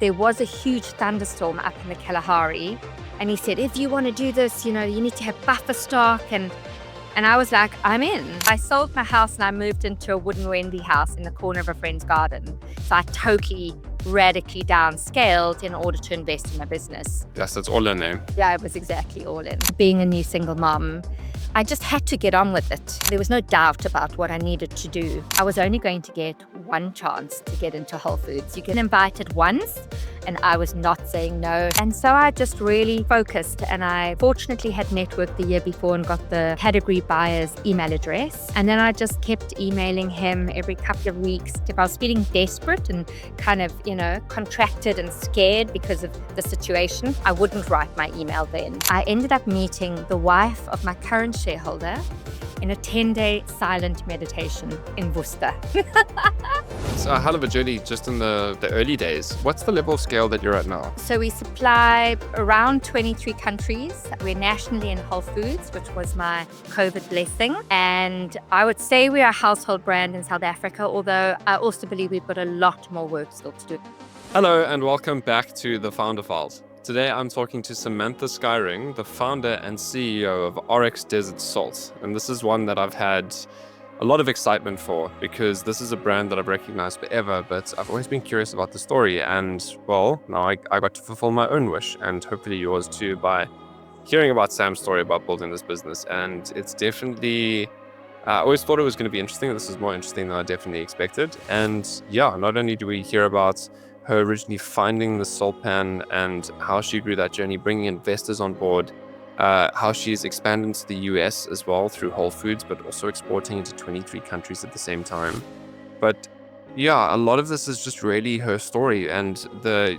There was a huge thunderstorm up in the Kalahari, and he said, if you want to do this, you need to have buffer stock. And I was like, I'm in. I sold my house and I moved into a wooden Wendy house in the corner of a friend's garden. So I totally radically downscaled in order to invest in my business. Yes, that's all in there. Yeah, it was exactly all in. Being a new single mom, I just had to get on with it. There was no doubt about what I needed to do. I was only going to get one chance to get into Whole Foods. You get invited once, and I was not saying no. And so I just really focused, and I fortunately had networked the year before and got the category buyer's email address. And then I just kept emailing him every couple of weeks. If I was feeling desperate and kind of, contracted and scared because of the situation, I wouldn't write my email then. I ended up meeting the wife of my current shareholder in a 10-day silent meditation in Worcester. It's a hell of a journey just in the early days. What's the level of scale that you're at now? So we supply around 23 countries. We're nationally in Whole Foods, which was my COVID blessing. And I would say we're a household brand in South Africa, although I also believe we've got a lot more work still to do. Hello and welcome back to the Founder Files. Today I'm talking to Samantha Skyring, the founder and CEO of Oryx Desert Salt. And this is one that I've had a lot of excitement for because this is a brand that I've recognized forever, but I've always been curious about the story. And well, now I got to fulfill my own wish and hopefully yours too by hearing about Sam's story about building this business. And it's definitely, I always thought it was going to be interesting. This is more interesting than I definitely expected. And yeah, not only do we hear about her originally finding the salt pan and how she grew that journey, bringing investors on board, how she's expanded to the US as well through Whole Foods, but also exporting into 23 countries at the same time. But yeah, a lot of this is just really her story. And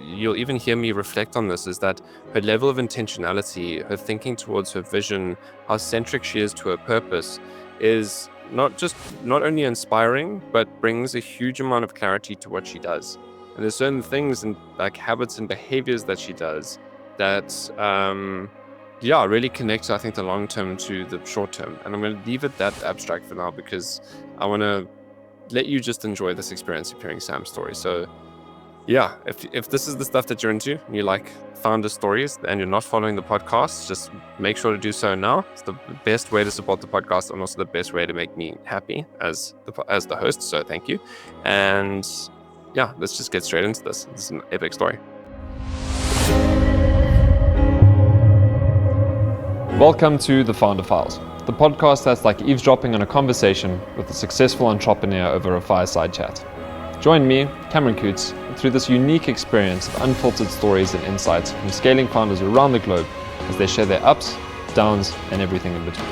you'll even hear me reflect on this, is that her level of intentionality, her thinking towards her vision, how centric she is to her purpose is not only inspiring, but brings a huge amount of clarity to what she does. And there's certain things and like habits and behaviors that she does that, really connects, I think, the long term to the short term. And I'm going to leave it that abstract for now because I want to let you just enjoy this experience of hearing Sam's story. So yeah, if this is the stuff that you're into, and you like founder stories and you're not following the podcast, just make sure to do so now. It's the best way to support the podcast and also the best way to make me happy as the host. So thank you. And yeah, let's just get straight into this. This is an epic story. Welcome to the Founder Files, the podcast that's like eavesdropping on a conversation with a successful entrepreneur over a fireside chat. Join me, Cameron Coots, through this unique experience of unfiltered stories and insights from scaling founders around the globe as they share their ups, downs, and everything in between.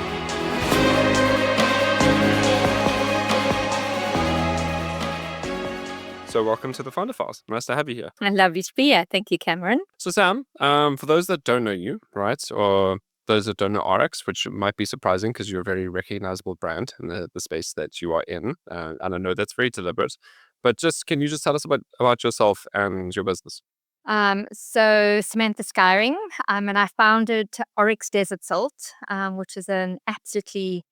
So welcome to the Founder Files. Nice to have you here. I love you to be here. Thank you, Cameron. So Sam, for those that don't know you, right, or those that don't know Oryx, which might be surprising because you're a very recognizable brand in the space that you are in, and I know that's very deliberate, but can you just tell us about yourself and your business? So Samantha Skyring, and I founded Oryx Desert Salt, which is an absolutely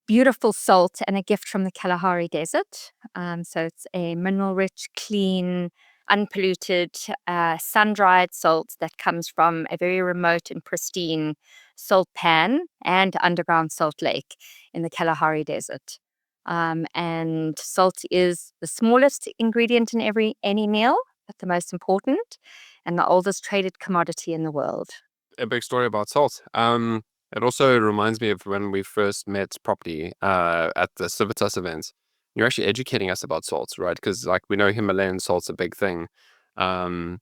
beautiful salt and a gift from the Kalahari Desert. So it's a mineral-rich, clean, unpolluted, sun-dried salt that comes from a very remote and pristine salt pan and underground salt lake in the Kalahari Desert. And salt is the smallest ingredient in any meal, but the most important, and the oldest traded commodity in the world. A big story about salt. It also reminds me of when we first met properly at the Civitas event. You're actually educating us about salts, right? Because like we know Himalayan salt's a big thing. I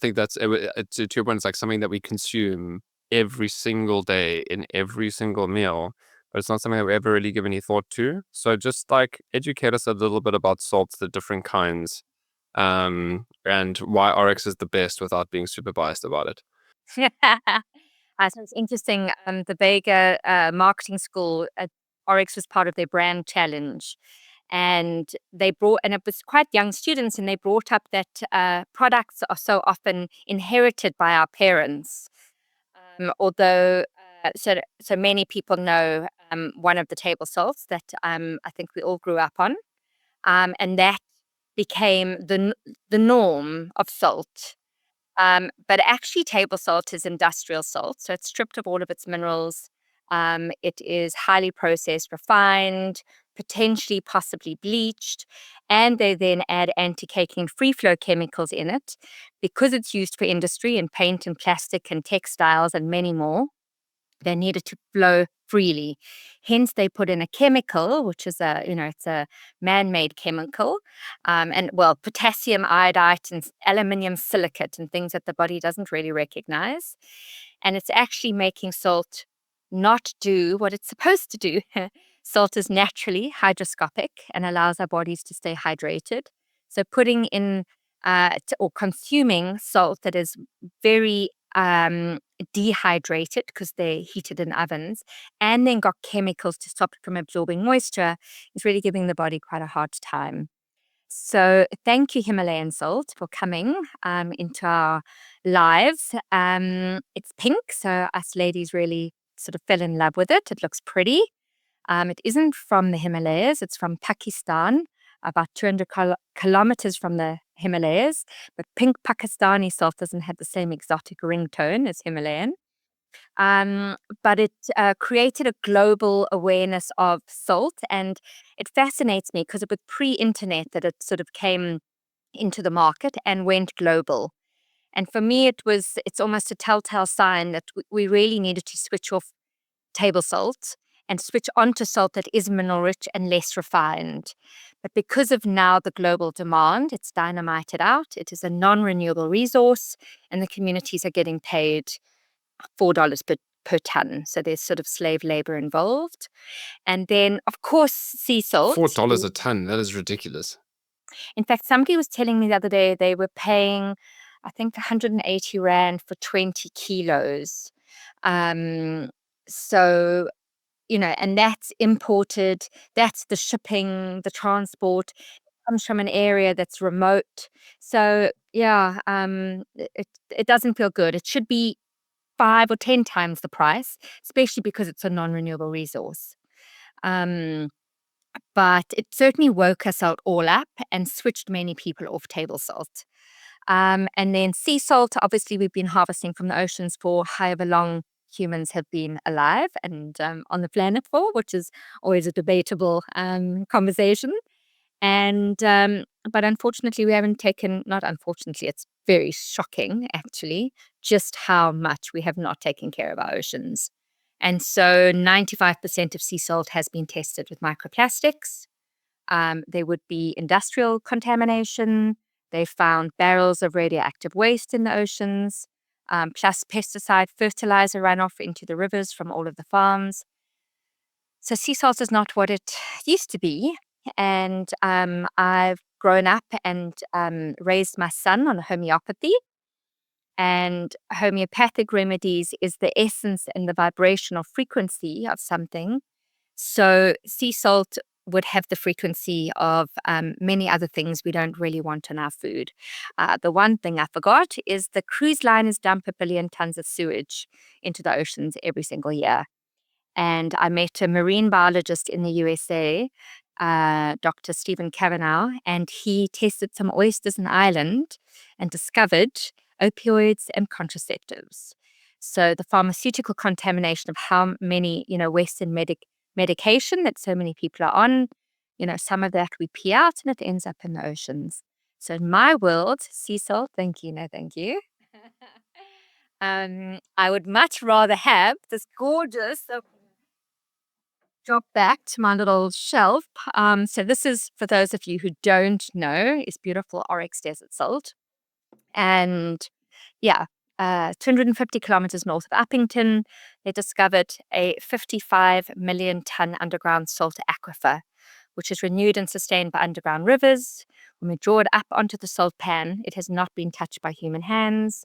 think that's to your point. It's like something that we consume every single day in every single meal, but it's not something that we ever really give any thought to. So just like educate us a little bit about salts, the different kinds, and why Oryx is the best without being super biased about it. So it's interesting. The Vega Marketing School at Oryx was part of their brand challenge, and it was quite young students, and they brought up that products are so often inherited by our parents. Although so many people know one of the table salts that I think we all grew up on, and that became the norm of salt. But actually, table salt is industrial salt, so it's stripped of all of its minerals. It is highly processed, refined, potentially possibly bleached, and they then add anti-caking and free flow chemicals in it because it's used for industry and paint and plastic and textiles and many more. They need it to flow freely. Hence, they put in a chemical, which is it's a man-made chemical, and well, potassium iodide and aluminium silicate and things that the body doesn't really recognize. And it's actually making salt not do what it's supposed to do. Salt is naturally hygroscopic and allows our bodies to stay hydrated. So putting in or consuming salt that is very dehydrated because they're heated in ovens and then got chemicals to stop it from absorbing moisture is really giving the body quite a hard time. So thank you, Himalayan salt, for coming into our lives. It's pink, so us ladies really sort of fell in love with it. It looks pretty. It isn't from the Himalayas. It's from Pakistan, about 200 kilometers from the Himalayas. But pink Pakistani salt doesn't have the same exotic ringtone as Himalayan. But it created a global awareness of salt, and it fascinates me because it was pre-internet that it sort of came into the market and went global. And for me, it's almost a telltale sign that we really needed to switch off table salt and switch onto salt that is mineral rich and less refined. But because of now the global demand, it's dynamited out. It is a non-renewable resource, and the communities are getting paid $4 per ton. So there's sort of slave labor involved. And then, of course, sea salt. $4 a ton. That is ridiculous. In fact, somebody was telling me the other day they were paying, I think, 180 Rand for 20 kilos. So, and that's imported, that's the shipping, the transport, comes from an area that's remote. So, yeah, it doesn't feel good. It should be 5 or 10 times the price, especially because it's a non-renewable resource. But it certainly woke us all up and switched many people off table salt. And then sea salt, obviously, we've been harvesting from the oceans for however long humans have been alive and on the planet for, which is always a debatable conversation. And but unfortunately, we haven't taken, not unfortunately, it's very shocking actually, just how much we have not taken care of our oceans. And so 95% of sea salt has been tested with microplastics. There would be industrial contamination. They found barrels of radioactive waste in the oceans, plus pesticide fertilizer runoff into the rivers from all of the farms. So sea salt is not what it used to be. And I've grown up and raised my son on homeopathy. And homeopathic remedies is the essence and the vibrational frequency of something. So sea salt would have the frequency of many other things we don't really want in our food. The one thing I forgot is the cruise liners dump 1 billion tons of sewage into the oceans every single year. And I met a marine biologist in the USA, Dr. Stephen Cavanaugh, and he tested some oysters in Ireland and discovered opioids and contraceptives. So the pharmaceutical contamination of how many, Western medication that so many people are on, some of that we pee out and it ends up in the oceans. So in my world, sea salt, thank you, no thank you. I would much rather have this gorgeous, drop back to my little shelf. So this is, for those of you who don't know, is beautiful Oryx desert salt. And yeah, 250 kilometers north of Uppington, they discovered a 55 million ton underground salt aquifer, which is renewed and sustained by underground rivers. When we draw it up onto the salt pan, it has not been touched by human hands,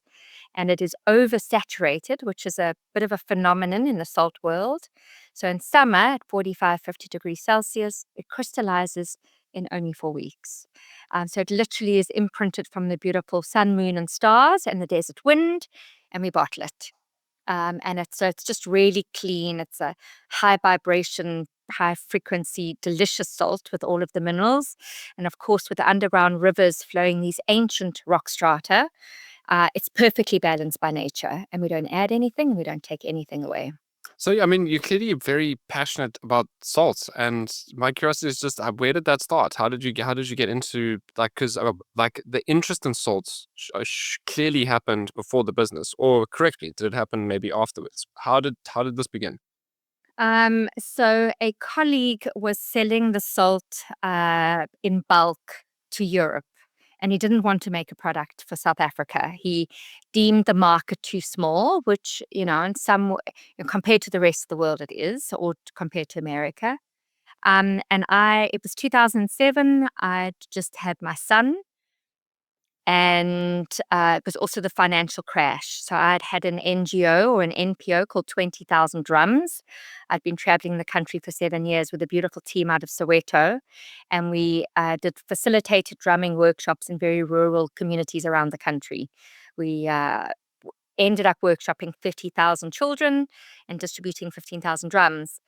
and it is oversaturated, which is a bit of a phenomenon in the salt world. So in summer, at 45, 50 degrees Celsius, it crystallizes in only 4 weeks. So it literally is imprinted from the beautiful sun, moon, and stars and the desert wind, and we bottle it. And it's just really clean. It's a high vibration high frequency, delicious salt with all of the minerals. And of course, with the underground rivers flowing these ancient rock strata, it's perfectly balanced by nature. And we don't add anything and we don't take anything away. So, I mean, you're clearly very passionate about salt, and my curiosity is just, where did that start? How did you get into, like, because like the interest in salts clearly happened before the business, or correctly, did it happen maybe afterwards? How did this begin? So a colleague was selling the salt in bulk to Europe, and he didn't want to make a product for South Africa. He deemed the market too small, which, in compared to the rest of the world, it is, or compared to America. It was 2007. I'd just had my son, and it was also the financial crash. So I'd had an NGO or an NPO called 20,000 Drums. I'd been traveling the country for 7 years with a beautiful team out of Soweto, and we did facilitated drumming workshops in very rural communities around the country. We ended up workshopping 50,000 children and distributing 15,000 drums.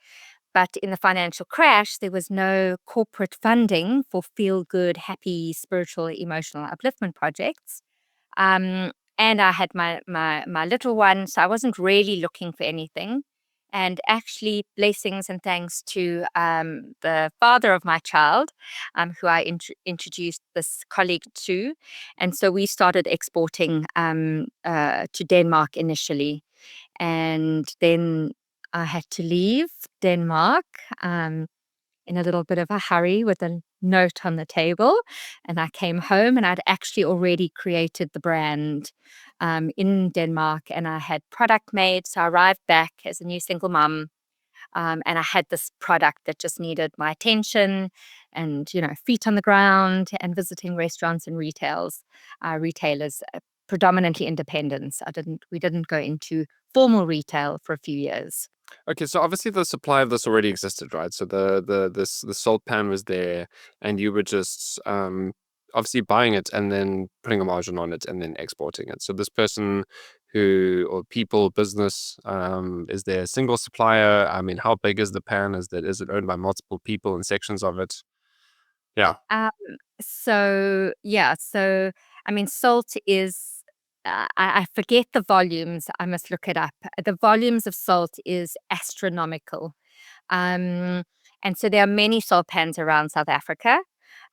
But in the financial crash, there was no corporate funding for feel good, happy, spiritual, emotional upliftment projects. Um, and I had my little one, so I wasn't really looking for anything. And actually, blessings and thanks to the father of my child, who I introduced this colleague to. And so we started exporting to Denmark initially. And then I had to leave Denmark in a little bit of a hurry with a note on the table. And I came home and I'd actually already created the brand in Denmark, and I had product made. So I arrived back as a new single mom. And I had this product that just needed my attention and, feet on the ground and visiting restaurants and retailers, predominantly independents. We didn't go into formal retail for a few years. Okay, so obviously the supply of this already existed, right? So the salt pan was there, and you were just obviously buying it and then putting a margin on it and then exporting it. So this person or people, business, is there a single supplier? I mean, how big is the pan? Is it owned by multiple people and sections of it? Yeah. Um, so I mean, salt is. I forget the volumes. I must look it up. The volumes of salt is astronomical. Um, and so there are many salt pans around South Africa.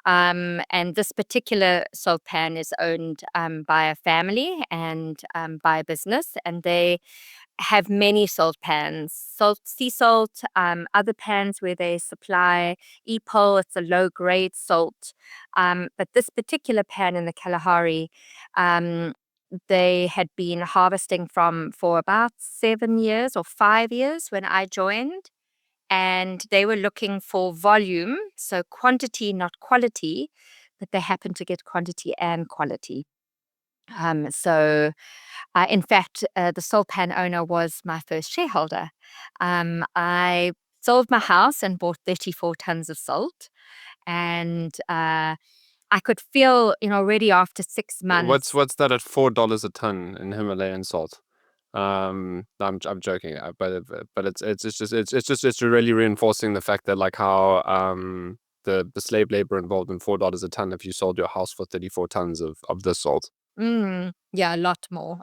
And this particular salt pan is owned by a family and by a business, and they have many salt pans, sea salt, other pans where they supply EPOL. It's a low grade salt. But this particular pan in the Kalahari, um, they had been harvesting from for about 7 years or 5 years when I joined. And they were looking for volume, so quantity, not quality, but they happened to get quantity and quality. In fact, the salt pan owner was my first shareholder. I sold my house and bought 34 tons of salt. And I could feel, already after 6 months. What's that at $4 a ton in Himalayan salt? No, I'm joking, but it's really reinforcing the fact that, like, how the slave labor involved in $4 a ton if you sold your house for 34 tons of this salt. Yeah, a lot more.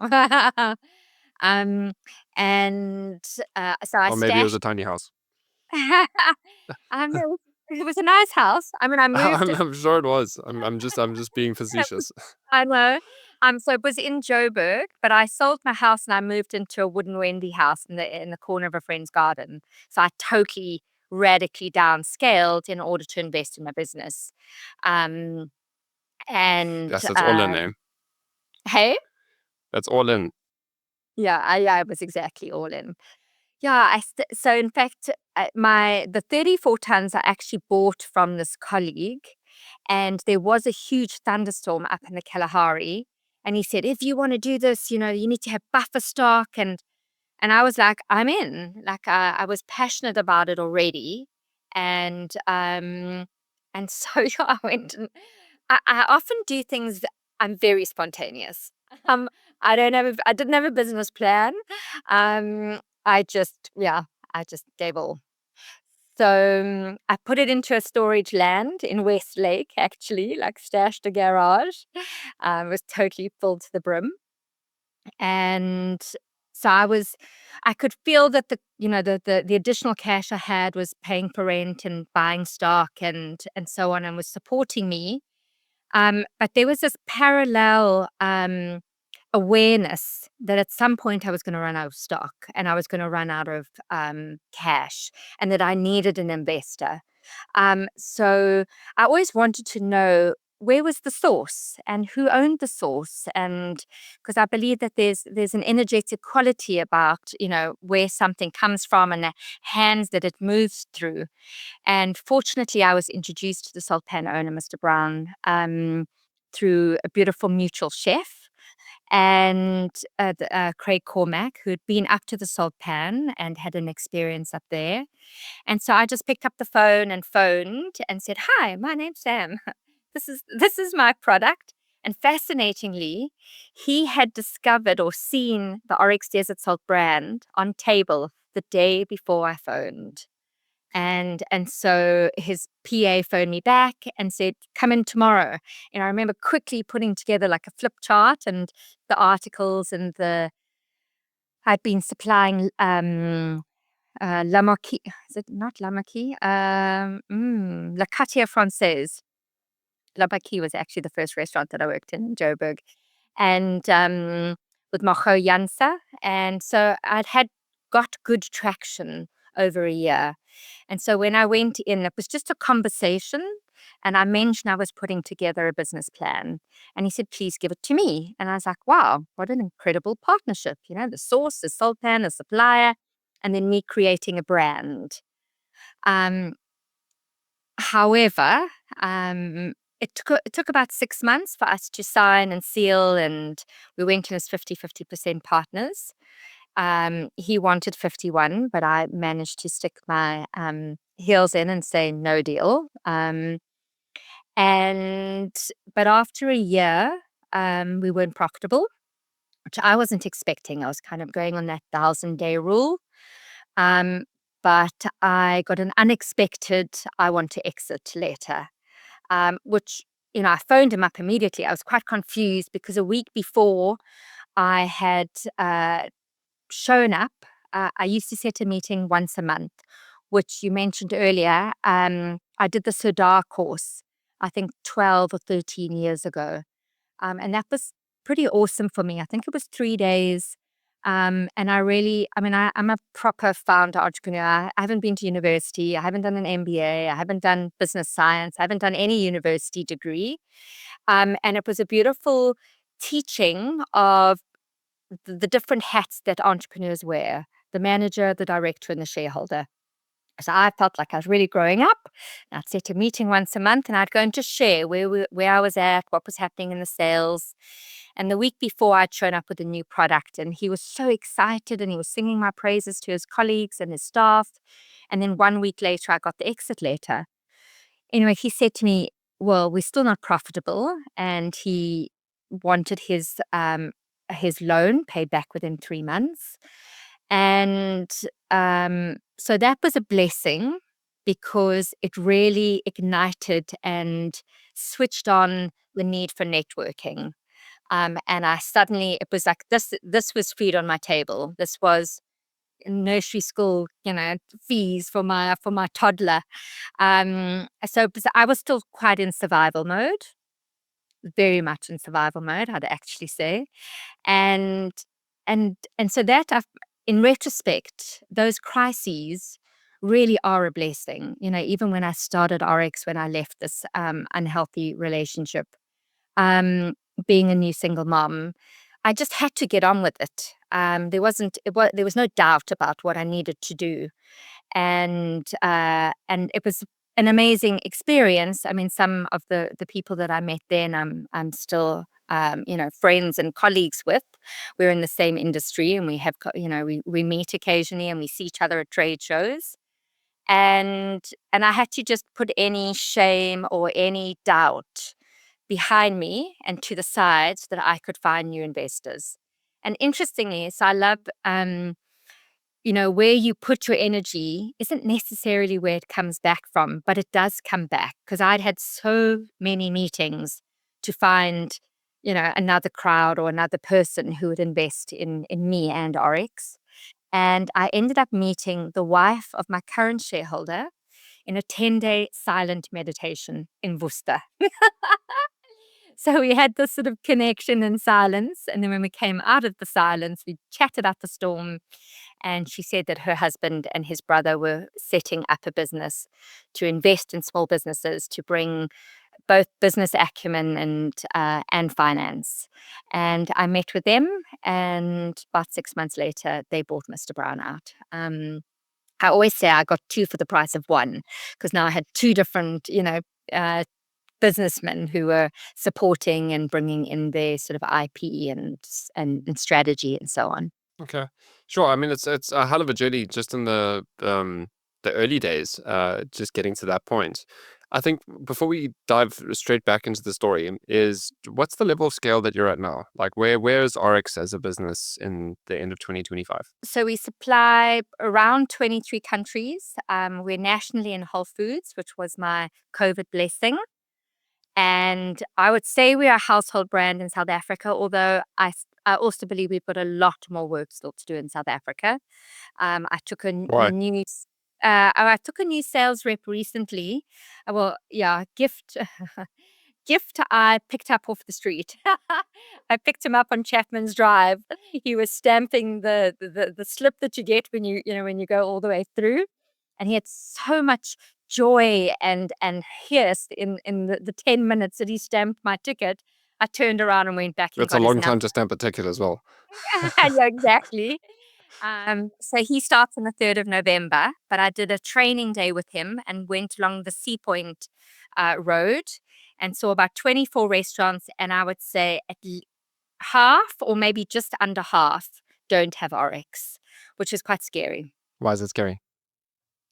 um, and so I Or maybe it was stashed. a tiny house. It was a nice house. I mean, I moved. I'm sure it was. I'm just being facetious. I know. So it was in Joburg, but I sold my house and I moved into a wooden Wendy house in the corner of a friend's garden. So I totally radically downscaled in order to invest in my business. Um, and Yes, that's all in, name. Hey, That's all in. yeah, I was exactly all in. Yeah, so in fact, the 34 tons I actually bought from this colleague, and there was a huge thunderstorm up in the Kalahari, and he said, if you want to do this, you need to have buffer stock, and I was like, I'm in. Like I was passionate about it already, and so yeah, I went. And I often do things. I'm very spontaneous. Um, I didn't have a business plan. I just gave all. So I put it into a storage land in Westlake, actually, like stashed a garage. It was totally full to the brim. And so I could feel that the additional cash I had was paying for rent and buying stock and so on, and was supporting me. But there was this parallel awareness that at some point I was going to run out of stock and I was going to run out of cash, and that I needed an investor. So I always wanted to know where was the source and who owned the source, and because I believe that there's an energetic quality about where something comes from and the hands that it moves through. And fortunately, I was introduced to the salt pan owner, Mr. Brown, through a beautiful mutual chef, and Craig Cormack, who'd been up to the salt pan and had an experience up there. And so I just picked up the phone and phoned and said, "Hi, my name's Sam. This is my product." And fascinatingly, he had discovered or seen the Oryx Desert Salt brand on table the day before I phoned. And so his PA phoned me back and said, "Come in tomorrow." And I remember quickly putting together like a flip chart and the articles and I'd been supplying La Marquise. Is it not La Marquise? La Cartier Française. La Marquise was actually the first restaurant that I worked in Joburg. And with Macho Jansa. And so got good traction over a year. And so when I went in, it was just a conversation. And I mentioned I was putting together a business plan. And he said, "Please give it to me." And I was like, wow, what an incredible partnership. The source, the salt pan, the supplier, and then me creating a brand. Um, However, it took about 6 months for us to sign and seal, and we went in as 50-50% partners. He wanted 51, but I managed to stick my heels in and say no deal. And but after a year, we weren't profitable, which I wasn't expecting. I was kind of going on that 1,000-day rule. Um, but I got an unexpected "I want to exit" letter, which I phoned him up immediately. I was quite confused because a week before I had shown up. I used to set a meeting once a month, which you mentioned earlier. I did the Sodar course, I think 12 or 13 years ago. And that was pretty awesome for me. I think it was 3 days. And I'm a proper founder entrepreneur. I haven't been to university. I haven't done an MBA. I haven't done business science. I haven't done any university degree. And it was a beautiful teaching of the different hats that entrepreneurs wear: the manager, the director, and the shareholder. So I felt like I was really growing up. I'd set a meeting once a month and I'd go and just share where I was at, what was happening in the sales. And the week before, I'd shown up with a new product, and he was so excited and he was singing my praises to his colleagues and his staff. And then 1 week later, I got the exit letter. Anyway, he said to me, "Well, we're still not profitable." And he wanted his loan paid back within 3 months. And so that was a blessing because it really ignited and switched on the need for networking. And it was like this was food on my table. This was nursery school, fees for my toddler. So I was still quite in survival mode, very much in survival mode, I'd actually say. And and so in retrospect, those crises really are a blessing. Even when I started Oryx, when I left this unhealthy relationship, um, being a new single mom, I just had to get on with it. There was no doubt about what I needed to do, and it was an amazing experience. I mean, some of the people that I met then, I'm still friends and colleagues with. We're in the same industry, and we meet occasionally, and we see each other at trade shows. And I had to just put any shame or any doubt behind me and to the side so that I could find new investors. And interestingly, so I love where you put your energy isn't necessarily where it comes back from, but it does come back, because I'd had so many meetings to find, another crowd or another person who would invest in me and Oryx. And I ended up meeting the wife of my current shareholder in a 10-day silent meditation in Worcester. So we had this sort of connection in silence. And then when we came out of the silence, we chatted up a storm. And she said that her husband and his brother were setting up a business to invest in small businesses, to bring both business acumen and finance. And I met with them, and about 6 months later, they bought Mr. Brown out. I always say I got two for the price of one, because now I had two different, uh, businessmen who were supporting and bringing in their sort of IP and strategy and so on. Okay, sure. I mean, it's a hell of a journey just in the early days, just getting to that point. I think before we dive straight back into the story, is what's the level of scale that you're at now? Like, where is Oryx as a business in the end of 2025? So we supply around 23 countries. We're nationally in Whole Foods, which was my COVID blessing. And I would say we are a household brand in South Africa, although I also believe we've got a lot more work still to do in South Africa. I took a Why? new I took a new sales rep recently. Well, yeah, gift I picked up off the street. I picked him up on Chapman's Drive. He was stamping the slip that you get when you go all the way through, and he had so much joy and hiss in the 10 minutes that he stamped my ticket. I turned around and went back and It's a got his long number. time to stamp a ticket as well. Yeah, exactly. So he starts on the 3rd of November, but I did a training day with him and went along the Sea Point road and saw about 24 restaurants. And I would say half or maybe just under half don't have Oryx, which is quite scary. Why is it scary?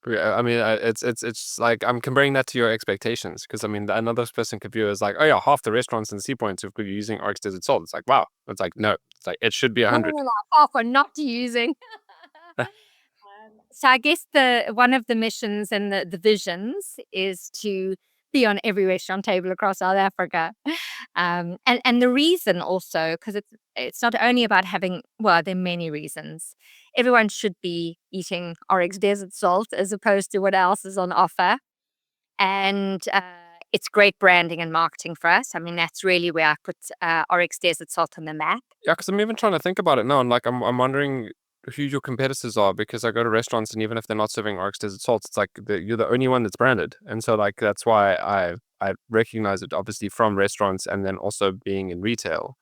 I mean, it's like I'm comparing that to your expectations, because I mean, another person could view it as like, oh yeah, half the restaurants in Sea Point could be using Oryx Desert Salt. It's like, wow. It's like, no, it's like it should be No, no, 100. no, no, half are not using. So I guess the one of the missions and the visions is to be on every restaurant table across South Africa. And the reason also, because it's not only about having, well, there are many reasons. Everyone should be eating Oryx Desert Salt as opposed to what else is on offer. And it's great branding and marketing for us. I mean, that's really where I put Oryx Desert Salt on the map. Yeah, because I'm even trying to think about it now, and like I'm wondering who your competitors are, because I go to restaurants and even if they're not serving Oryx Desert Salts, it's like you're the only one that's branded, and so like that's why I recognize it obviously from restaurants and then also being in retail,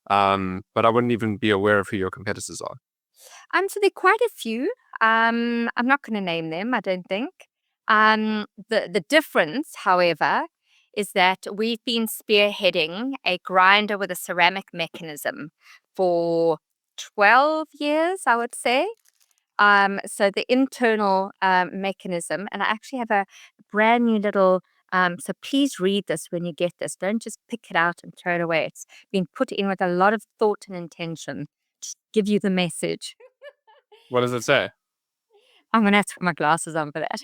but I wouldn't even be aware of who your competitors are. So there are quite a few. I'm not going to name them, I don't think. The difference, however, is that we've been spearheading a grinder with a ceramic mechanism for 12 years, I would say. So the internal mechanism, and I actually have a brand new little. So please read this when you get this. Don't just pick it out and throw it away. It's been put in with a lot of thought and intention to give you the message. What does it say? I'm gonna have to put my glasses on for that.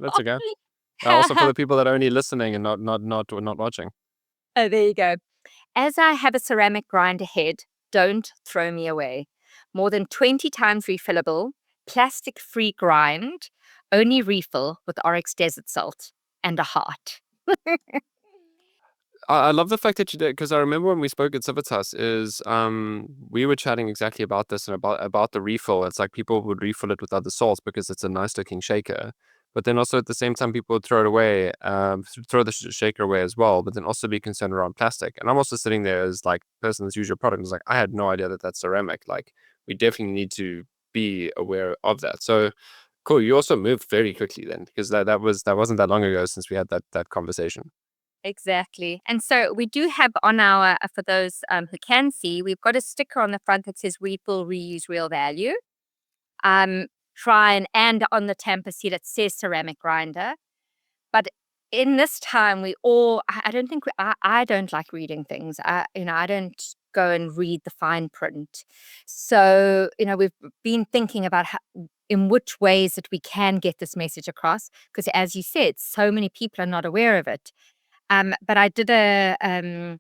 That's okay. Also for the people that are only listening and not watching. Oh, there you go. As I have a ceramic grinder head, don't throw me away. More than 20 times refillable, plastic-free grind, only refill with Oryx Desert Salt and a heart. I love the fact that you did, because I remember when we spoke at Civitas is we were chatting exactly about this and about the refill. It's like people would refill it with other salts because it's a nice looking shaker, but then also at the same time people would throw it away, throw the shaker away as well, but then also be concerned around plastic. And I'm also sitting there as like person that's used your product and is like, I had no idea that that's ceramic. Like we definitely need to be aware of that. So cool. You also moved very quickly then, because that wasn't that long ago since we had that conversation. Exactly. And so we do have on our, for those who can see, we've got a sticker on the front that says refill, reuse, real value. Try and on the tamper seat it says ceramic grinder. But in this time, I don't think, I don't like reading things. I don't go and read the fine print. So, we've been thinking about in which ways that we can get this message across, because as you said, so many people are not aware of it. But I did a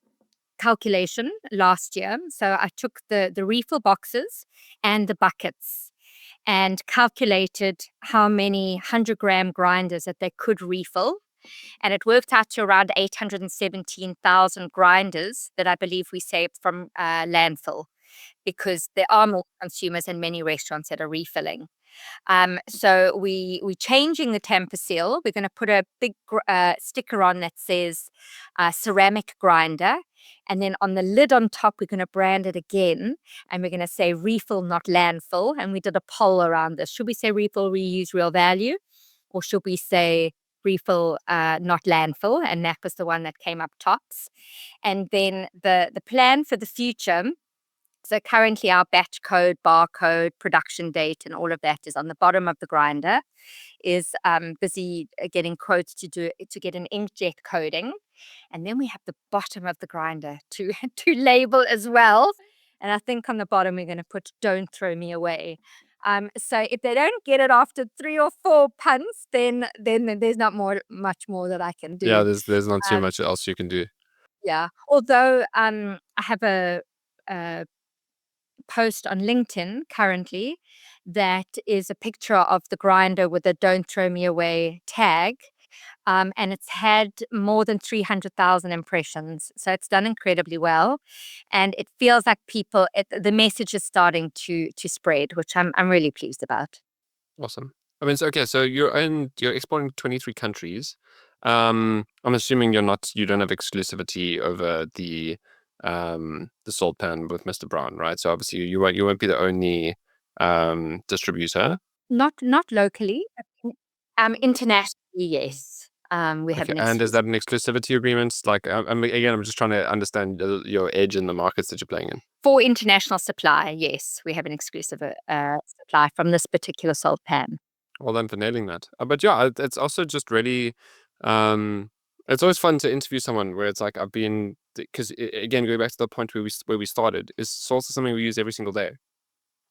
calculation last year. So I took the refill boxes and the buckets and calculated how many 100-gram grinders that they could refill. And it worked out to around 817,000 grinders that I believe we saved from landfill, because there are more consumers and many restaurants that are refilling. So we're changing the tamper seal. We're going to put a big sticker on that says ceramic grinder. And then on the lid on top, we're going to brand it again. And we're going to say refill, not landfill. And we did a poll around this. Should we say refill, reuse, real value? Or should we say refill, not landfill? And that was the one that came up tops. And then the plan for the future. So currently our batch code, barcode, production date, and all of that is on the bottom of the grinder. Is busy getting quotes to get an inkjet coding, and then we have the bottom of the grinder to to label as well. And I think on the bottom we're going to put "Don't throw me away." So if they don't get it after 3 or 4 punts, then there's not much more that I can Yeah, do. there's not too Um, much else you can do. yeah. Although I have a post on LinkedIn currently that is a picture of the grinder with a "Don't throw me away" tag. And it's had more than 300,000 impressions. So it's done incredibly well. And it feels like the message is starting to spread, which I'm really pleased about. Awesome. I mean, so, okay, so you're exporting 23 countries. I'm assuming you don't have exclusivity over the salt pan with Mr. Brown, right? So obviously you won't be the only distributor. Not locally, internationally, yes. We have Okay, an and is exclusive. that an exclusivity agreement? Like, I'm just trying to understand your edge in the markets that you're playing in. For international supply, yes, we have an exclusive supply from this particular salt pan. Well done for nailing that. But yeah, it's also just really, um, it's always fun to interview someone where it's like I've been, because again, going back to the point where we started, is salt is something we use every single day,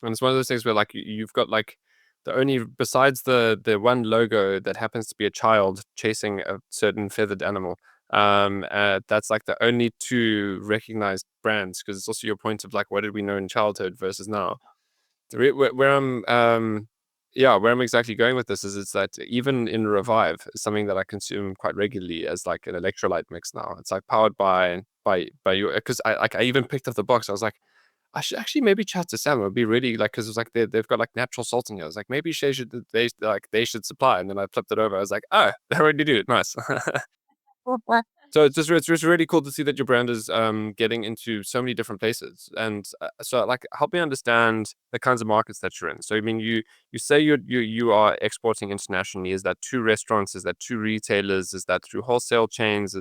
and it's one of those things where like you've got like the only, besides the one logo that happens to be a child chasing a certain feathered animal. That's like the only two recognized brands, because it's also your point of like what did we know in childhood versus now. Where where I'm exactly going with this is it's that even in Revive, is something that I consume quite regularly as like an electrolyte mix now. It's like powered by you, because I even picked up the box. I was like, I should actually maybe chat to Sam. It would be really like, because it's like they've got like natural salt in here. I was like, maybe they should supply. And then I flipped it over. I was like, oh, they already do. Nice. So it's just really cool to see that your brand is getting into so many different places, and so like help me understand the kinds of markets that you're in. So I mean, you say you are exporting internationally. Is that to restaurants? Is that to retailers? Is that through wholesale chains?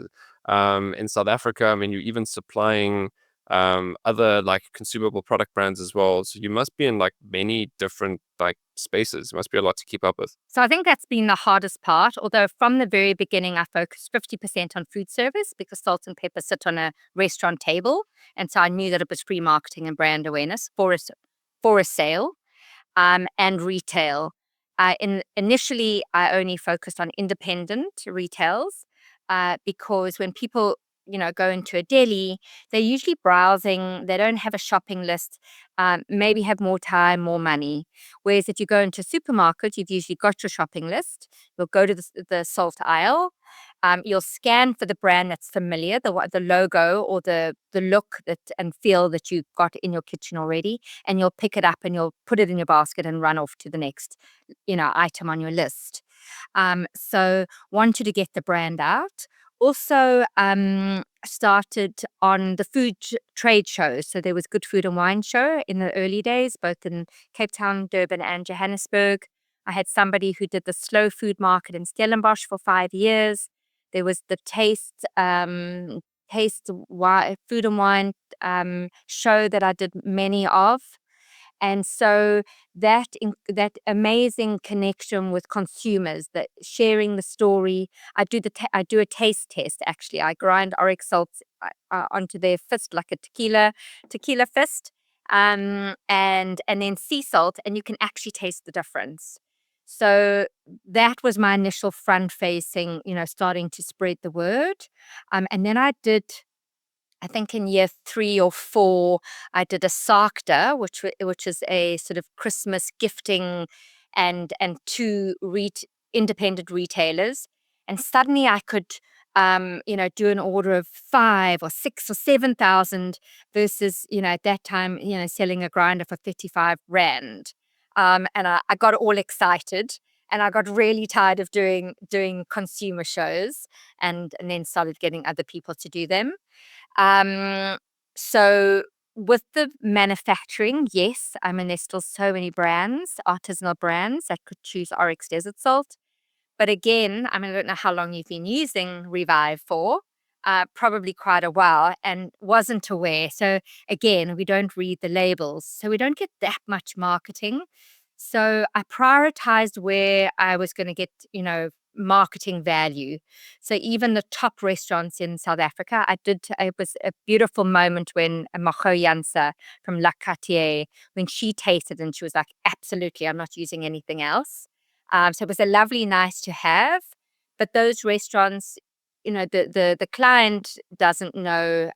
In South Africa, I mean, you're even supplying other like consumable product brands as well. So you must be in like many different like spaces. It must be a lot to keep up with. So I think that's been the hardest part. Although from the very beginning, I focused 50% on food service, because salt and pepper sit on a restaurant table. And so I knew that it was free marketing and brand awareness for a sale. And retail. Initially, I only focused on independent retails, because when people, go into a deli, they're usually browsing. They don't have a shopping list. Maybe have more time, more money. Whereas if you go into a supermarket, you've usually got your shopping list. You'll go to the salt aisle. You'll scan for the brand that's familiar, the logo or the look that and feel that you've got in your kitchen already, and you'll pick it up and you'll put it in your basket and run off to the next, item on your list. So wanted to get the brand out. Also, started on the food trade shows. So there was Good Food and Wine Show in the early days, both in Cape Town, Durban, and Johannesburg. I had somebody who did the slow food market in Stellenbosch for 5 years. There was the Taste Food and Wine show that I did many of. And so that amazing connection with consumers, that sharing the story. I do a taste test. Actually, I grind Oryx salts onto their fist like a tequila fist, and then sea salt, and you can actually taste the difference. So that was my initial front facing, starting to spread the word. And then I think in year 3 or 4, I did a Sakta, which is a sort of Christmas gifting, and two independent retailers, and suddenly I could, do an order of 5 or 6 or 7,000 versus, at that time, selling a grinder for 35 rand. And I got all excited, and I got really tired of doing consumer shows, and then started getting other people to do them. Um, so with the manufacturing, yes, I mean, there's still so many brands, artisanal brands that could choose Oryx Desert Salt. But again, I mean, I don't know how long you've been using Revive for, probably quite a while, and wasn't aware. So again, we don't read the labels, so we don't get that much marketing. So I prioritized where I was going to get, marketing value. So even the top restaurants in South Africa, it was a beautiful moment when Macho Jansa from La Cartier, when she tasted and she was like, absolutely, I'm not using anything else. So it was a lovely, nice to have. But those restaurants, the client doesn't know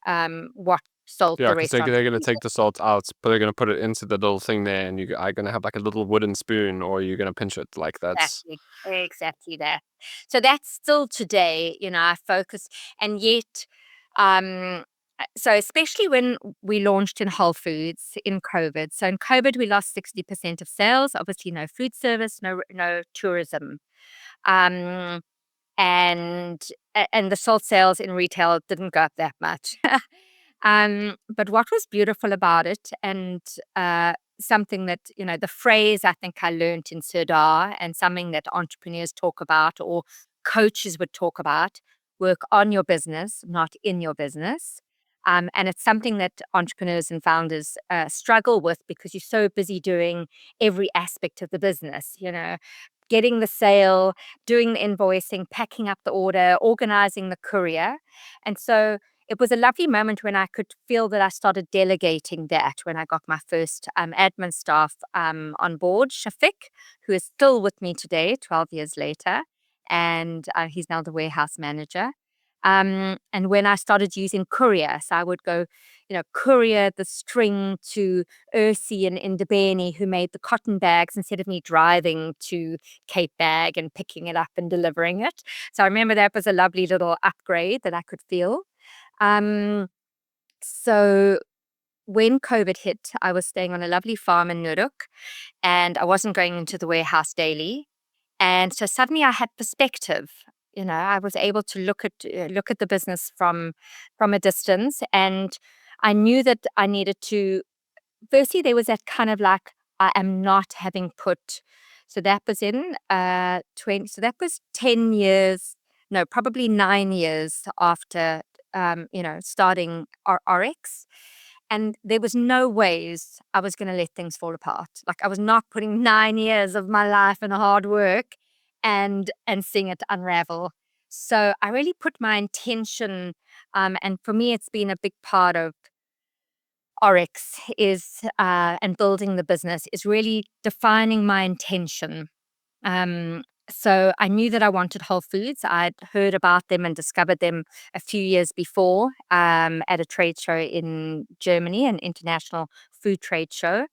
what salt Yeah, the because they're, restaurant. they're going to take the salt out, but they're going to put it into the little thing there, and you are going to have like a little wooden spoon, or you're going to pinch it. Like that's Exactly that. So that's still today, I focus, and yet, um, so especially when we launched in Whole Foods in COVID. So in COVID, we lost 60% of sales. Obviously, no food service, no tourism. Um, and the salt sales in retail didn't go up that much. But what was beautiful about it, and something that, the phrase I think I learned in Sirdar, and something that entrepreneurs talk about or coaches would talk about: work on your business, not in your business. And it's something that entrepreneurs and founders struggle with, because you're so busy doing every aspect of the business, getting the sale, doing the invoicing, packing up the order, organizing the courier. And so it was a lovely moment when I could feel that I started delegating that, when I got my first admin staff on board, Shafiq, who is still with me today, 12 years later. And he's now the warehouse manager. And when I started using courier, so I would go, courier the string to Ursi and Indabeni, who made the cotton bags, instead of me driving to Cape Bag and picking it up and delivering it. So I remember that was a lovely little upgrade that I could feel. Um, so when COVID hit, I was staying on a lovely farm in Nuruk, and I wasn't going into the warehouse daily. And so suddenly I had perspective. I was able to look at the business from a distance, and I knew that I needed to. Firstly, there was that kind of like, I am not having put. So that was in 20. So that was 10 years. No, probably 9 years after starting Oryx. And there was no ways I was going to let things fall apart. Like, I was not putting 9 years of my life and hard work and seeing it unravel. So I really put my intention, and for me, it's been a big part of Oryx and building the business, is really defining my intention. So I knew that I wanted Whole Foods. I'd heard about them and discovered them a few years before, at a trade show in Germany, an international food trade show.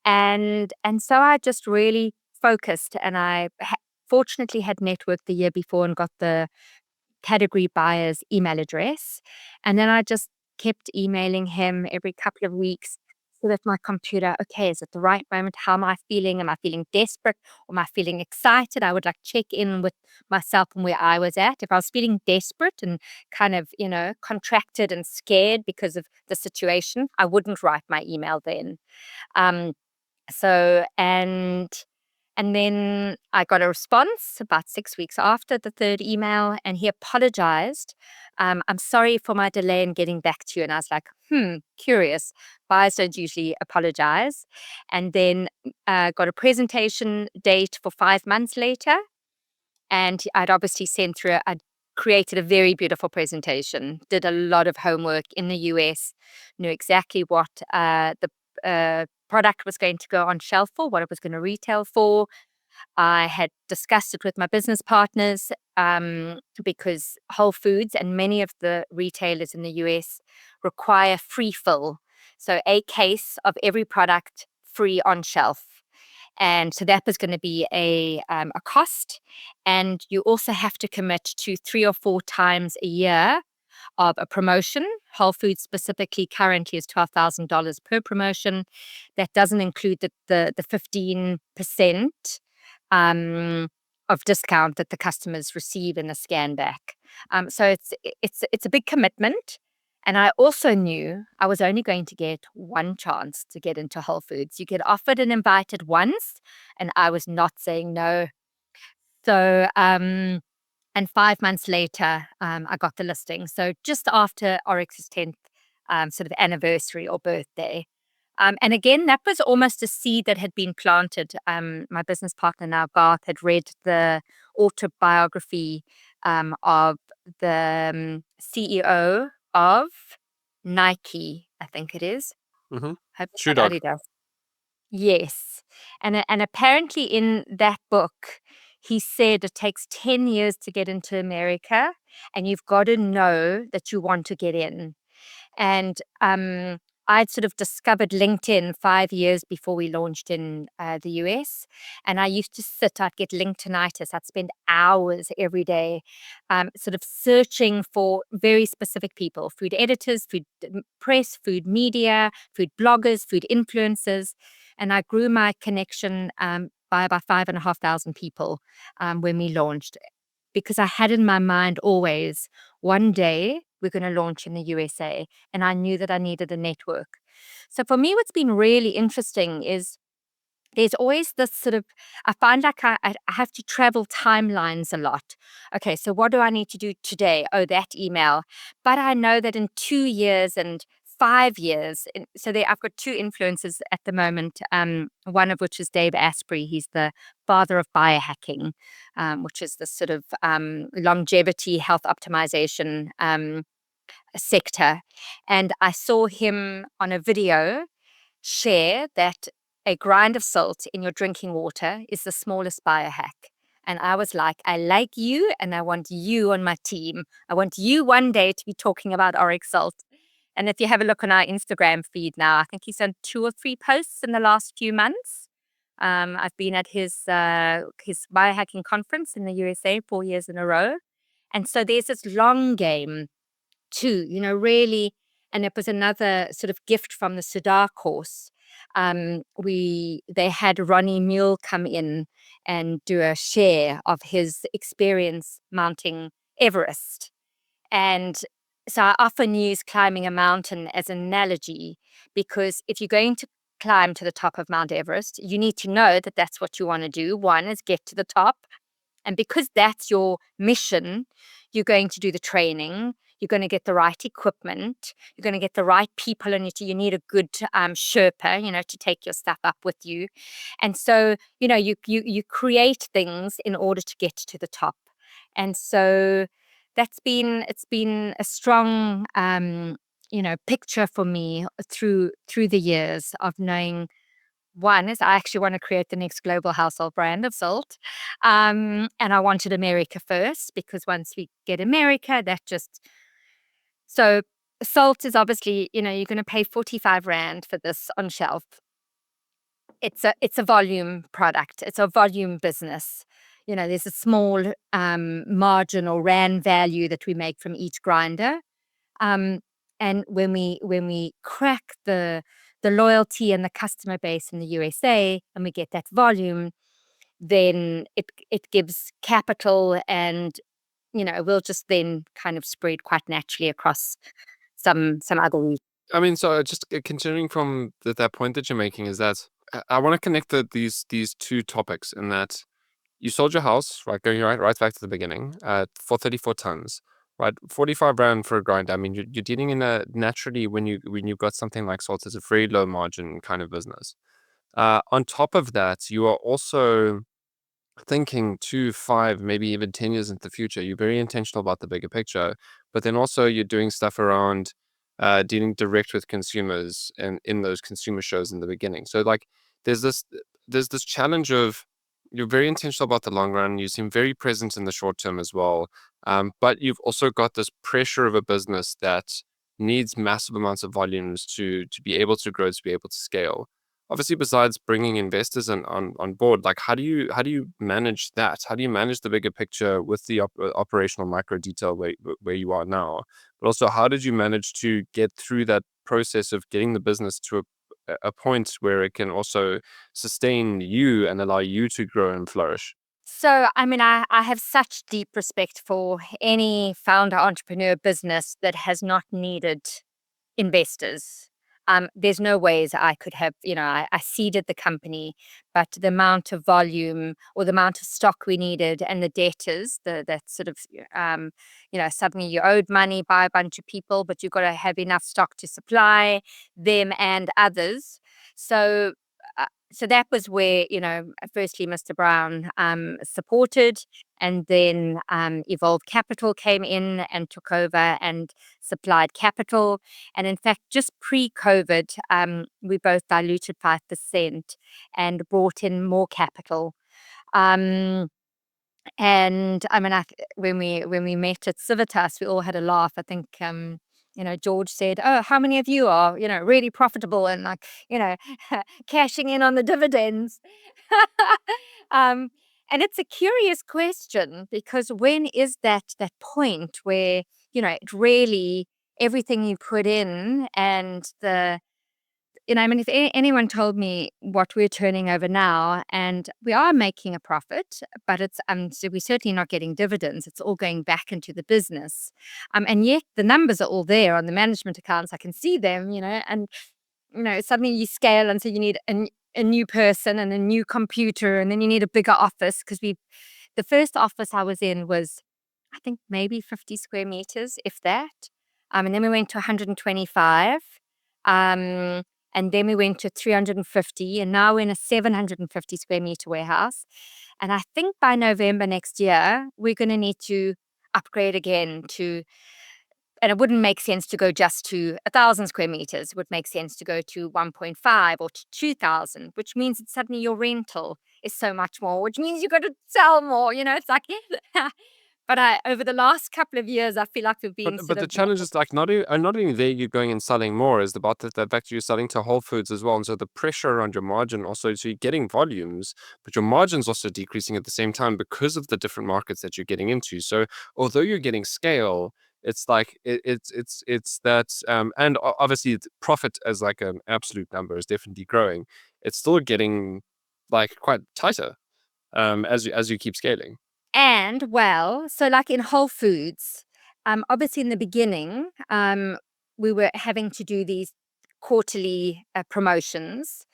And so I just really focused, and I fortunately had networked the year before and got the category buyer's email address. And then I just kept emailing him every couple of weeks, so that my computer, okay, is it the right moment? How am I feeling? Am I feeling desperate, or am I feeling excited? I would like check in with myself and where I was at. If I was feeling desperate and kind of, contracted and scared because of the situation, I wouldn't write my email then. Um, so, and And then I got a response about 6 weeks after the third email, and he apologized. I'm sorry for my delay in getting back to you. And I was like, curious. Buyers don't usually apologize. And then got a presentation date for 5 months later. And I'd obviously sent through, I'd created a very beautiful presentation, did a lot of homework in the US, knew exactly what the product was going to go on shelf for, what it was going to retail for. I had discussed it with my business partners because Whole Foods and many of the retailers in the US require free fill. So a case of every product free on shelf. And so that was going to be a cost. And you also have to commit to 3 or 4 times a year of a promotion. Whole Foods specifically currently is $12,000 per promotion. That doesn't include the 15% of discount that the customers receive in a scan back. So it's a big commitment. And I also knew I was only going to get one chance to get into Whole Foods. You get offered and invited once, and I was not saying no. So, and 5 months later, I got the listing. So just after Oryx's 10th sort of anniversary or birthday. And again, that was almost a seed that had been planted. My business partner now, Garth, had read the autobiography of the CEO of Nike, I think it is. Mm-hmm. Hope Shoe not Dog. Adidas. Yes. And apparently in that book, he said it takes 10 years to get into America, and you've got to know that you want to get in. And I'd sort of discovered LinkedIn 5 years before we launched in the US. And I used to I'd get LinkedInitis. I'd spend hours every day sort of searching for very specific people, food editors, food press, food media, food bloggers, food influencers. And I grew my connection by about 5,500 people when we launched, because I had in my mind always, one day we're going to launch in the USA, and I knew that I needed a network. So for me, what's been really interesting is there's always this sort of, I find like I have to travel timelines a lot. Okay, so what do I need to do today? Oh, that email. But I know that in 2 years and 5 years, so I've got 2 influencers at the moment, one of which is Dave Asprey. He's the father of biohacking, which is the sort of longevity health optimization sector. And I saw him on a video share that a grind of salt in your drinking water is the smallest biohack. And I was like, I like you, and I want you on my team. I want you one day to be talking about Oryx salt. And if you have a look on our Instagram feed now, I think he's done 2 or 3 posts in the last few months. I've been at his biohacking conference in the USA 4 years in a row. And so there's this long game too, really. And it was another sort of gift from the Sudar course. They had Ronnie Mule come in and do a share of his experience mounting Everest. And so I often use climbing a mountain as an analogy, because if you're going to climb to the top of Mount Everest, you need to know that that's what you want to do. One is get to the top. And because that's your mission, you're going to do the training. You're going to get the right equipment. You're going to get the right people in it. You need a good Sherpa, to take your stuff up with you. And so, you create things in order to get to the top. And so it's been a strong, picture for me through the years of knowing. One is I actually want to create the next global household brand of salt. And I wanted America first, because once we get America, so salt is obviously, you're going to pay 45 Rand for this on shelf. It's a volume product. It's a volume business. There's a small margin or Rand value that we make from each grinder. And when we crack the loyalty and the customer base in the USA, and we get that volume, then it gives capital, and we'll just then kind of spread quite naturally across some other regions. I mean, so just continuing from that point that you're making, is that I want to connect these two topics in that you sold your house, right? Going right back to the beginning, for 34 tons, right? 45 rand for a grind. I mean, you're dealing in a naturally when you've got something like salt, it's a very low margin kind of business. On top of that, you are also thinking 2, 5, maybe even 10 years into the future. You're very intentional about the bigger picture, but then also you're doing stuff around dealing direct with consumers and in those consumer shows in the beginning. So like there's this there's this challenge of you're very intentional about the long run. You seem very present in the short term as well. But you've also got this pressure of a business that needs massive amounts of volumes to be able to grow, to be able to scale. Obviously, besides bringing investors on board, like how do you manage that? How do you manage the bigger picture with the operational micro detail where you are now? But also, how did you manage to get through that process of getting the business to a point where it can also sustain you and allow you to grow and flourish? So, I mean, I have such deep respect for any founder entrepreneur business that has not needed investors. There's no ways I could have, I seeded the company, but the amount of volume or the amount of stock we needed and the debtors, that sort of, suddenly you owed money by a bunch of people, but you've got to have enough stock to supply them and others. So, so that was where, firstly, Mr. Brown supported, and then Evolve Capital came in and took over and supplied capital. And in fact, just pre-COVID, we both diluted 5% and brought in more capital. Um, and I mean, when we met at Civitas, we all had a laugh. I think George said, "Oh, how many of you are really profitable and like cashing in on the dividends?" um, and it's a curious question because when is that point where it really everything you put in and I mean, if anyone told me what we're turning over now, and we are making a profit, but it's so we're certainly not getting dividends. It's all going back into the business, and yet the numbers are all there on the management accounts. I can see them, and suddenly you scale, and so you need a new person and a new computer, and then you need a bigger office because the first office I was in was, I think, maybe 50 square meters, if that. And then we went to 125. Um, and then we went to 350. And now we're in a 750 square meter warehouse. And I think by November next year, we're going to need to upgrade again and it wouldn't make sense to go just to 1,000 square meters. It would make sense to go to 1.5 or to 2,000, which means that suddenly your rental is so much more, which means you've got to sell more. It's like, but over the last couple of years, I feel like we've been But sort the of challenge is like not only there you going and selling more is about the fact you're selling to Whole Foods as well, and so the pressure around your margin also, so you're getting volumes, but your margin's also decreasing at the same time because of the different markets that you're getting into. So although you're getting scale, it's like it's that and obviously profit as like an absolute number is definitely growing. It's still getting like quite tighter as you keep scaling. And well, so like in Whole Foods, obviously in the beginning, we were having to do these quarterly promotions.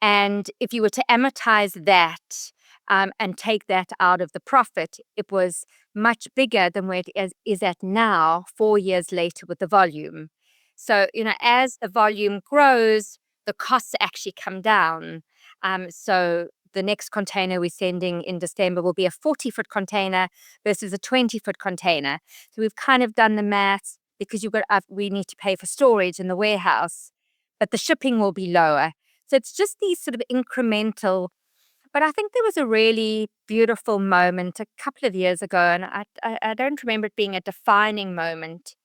And if you were to amortize that and take that out of the profit, it was much bigger than where it is at now, 4 years later with the volume. So, as the volume grows, the costs actually come down. So the next container we're sending in December will be a 40-foot container versus a 20-foot container. So we've kind of done the maths because we need to pay for storage in the warehouse, but the shipping will be lower. So it's just these sort of incremental. But I think there was a really beautiful moment a couple of years ago, and I don't remember it being a defining moment,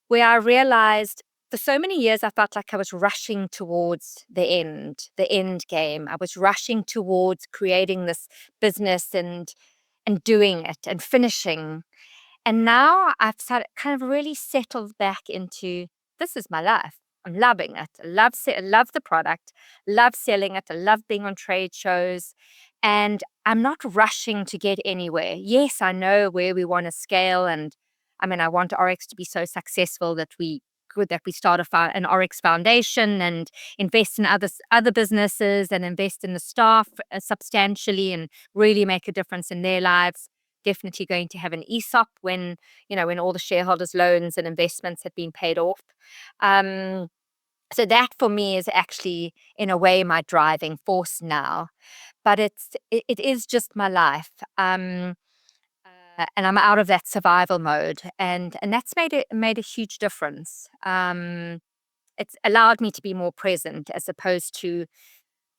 where I realized for so many years I felt like I was rushing towards the end game. I was rushing towards creating this business and doing it and finishing. And now I've kind of really settled back into this is my life. I'm loving it. I love the product, love selling it, I love being on trade shows, and I'm not rushing to get anywhere. Yes, I know where we want to scale, and I mean, I want Oryx to be so successful that we that we start an Oryx Foundation and invest in other businesses and invest in the staff substantially and really make a difference in their lives. Definitely going to have an ESOP when all the shareholders' loans and investments have been paid off. So that for me is actually, in a way, my driving force now. But it is just my life. And I'm out of that survival mode, and that's made a huge difference. It's allowed me to be more present as opposed to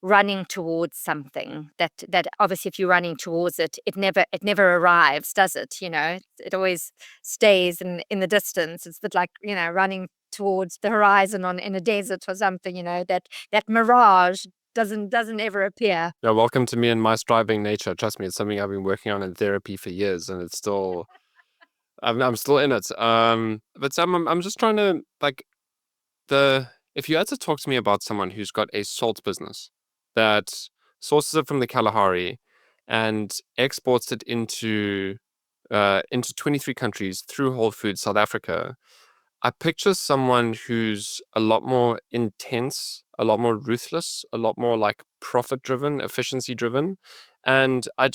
running towards something that obviously, if you're running towards it, it never arrives, does it? It always stays in the distance. It's a bit like running towards the horizon in a desert or something. That mirage doesn't ever appear. Yeah, welcome to me and my striving nature. Trust me, it's something I've been working on in therapy for years, and it's still, I'm still in it. But Sam, I'm just trying to if you had to talk to me about someone who's got a salt business that sources it from the Kalahari and exports it into 23 countries through Whole Foods South Africa, I picture someone who's a lot more intense, a lot more ruthless, a lot more like profit driven, efficiency driven. And I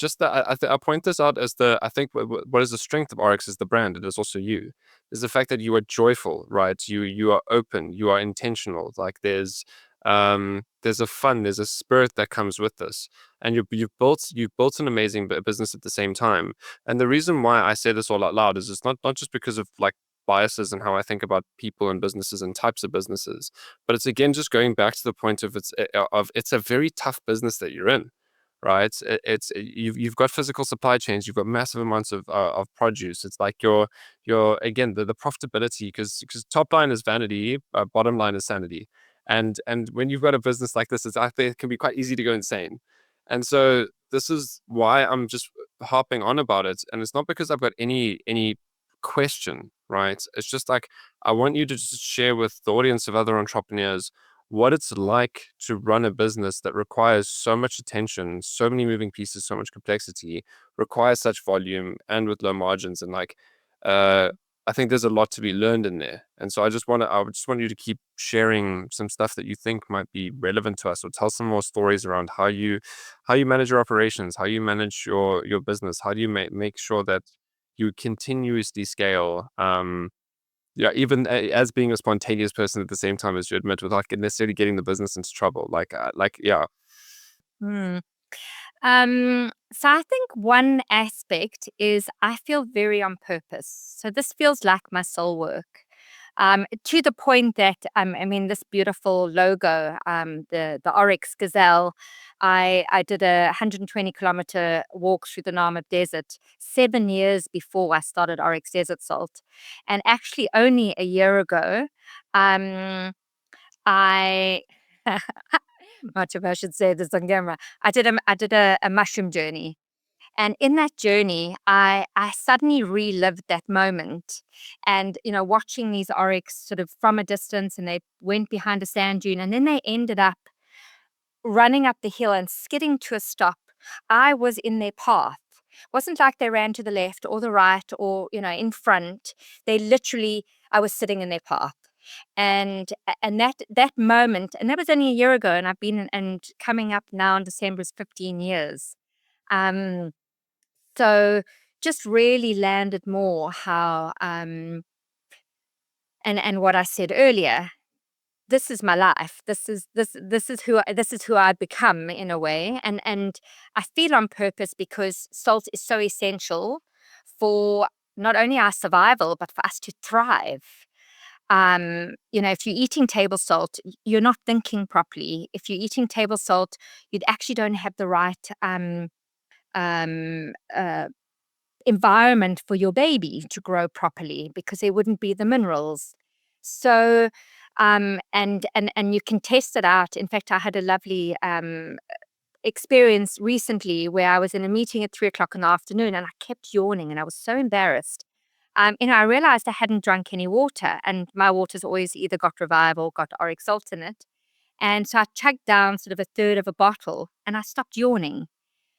point this out as I think what is the strength of Oryx is the brand. It is also you. Is the fact that you are joyful, right? You are open, you are intentional. Like there's a fun, there's a spirit that comes with this, and you've built an amazing business at the same time. And the reason why I say this all out loud is it's not just because of like biases and how I think about people and businesses and types of businesses. But it's again just going back to the point of it's a very tough business that you're in, right? You've got physical supply chains, you've got massive amounts of produce. It's like your again the profitability because top line is vanity, bottom line is sanity. And when you've got a business like this, I think it can be quite easy to go insane. And so this is why I'm just harping on about it. And it's not because I've got any question, right? It's just like I want you to just share with the audience of other entrepreneurs what it's like to run a business that requires so much attention, so many moving pieces, so much complexity, requires such volume and with low margins. And uh, I think there's a lot to be learned in there. And so I just want you to keep sharing some stuff that you think might be relevant to us, or tell some more stories around how you manage your operations, how you manage your business, how do you make sure that you continuously scale. Yeah, even as being a spontaneous person at the same time as you admit, without necessarily getting the business into trouble. Yeah. Hmm. So I think one aspect is I feel very on purpose. So this feels like my soul work. To the point that this beautiful logo, the Oryx Gazelle. I did a 120-kilometer walk through the Namib Desert 7 years before I started Oryx Desert Salt, and actually only a year ago, um, I much if I should say this on camera. I did a mushroom journey, and in that journey, I suddenly relived that moment, and watching these oryx sort of from a distance, and they went behind a sand dune, and then they ended up running up the hill and skidding to a stop. I was in their path. Wasn't like they ran to the left or the right or in front. They literally, I was sitting in their path. And that moment, and that was only a year ago, and I've been and coming up now in December is 15 years. Um, so just really landed more how and what I said earlier, this is my life. This is who I've become in a way. And I feel on purpose because salt is so essential for not only our survival, but for us to thrive. If you're eating table salt, you're not thinking properly. If you're eating table salt, you actually don't have the right um, uh, environment for your baby to grow properly because there wouldn't be the minerals. So, and you can test it out. In fact, I had a lovely experience recently where I was in a meeting at 3 o'clock in the afternoon and I kept yawning and I was so embarrassed. I realized I hadn't drunk any water, and my water's always either got Revive or got Oryx salt in it. And so I chugged down sort of a third of a bottle and I stopped yawning.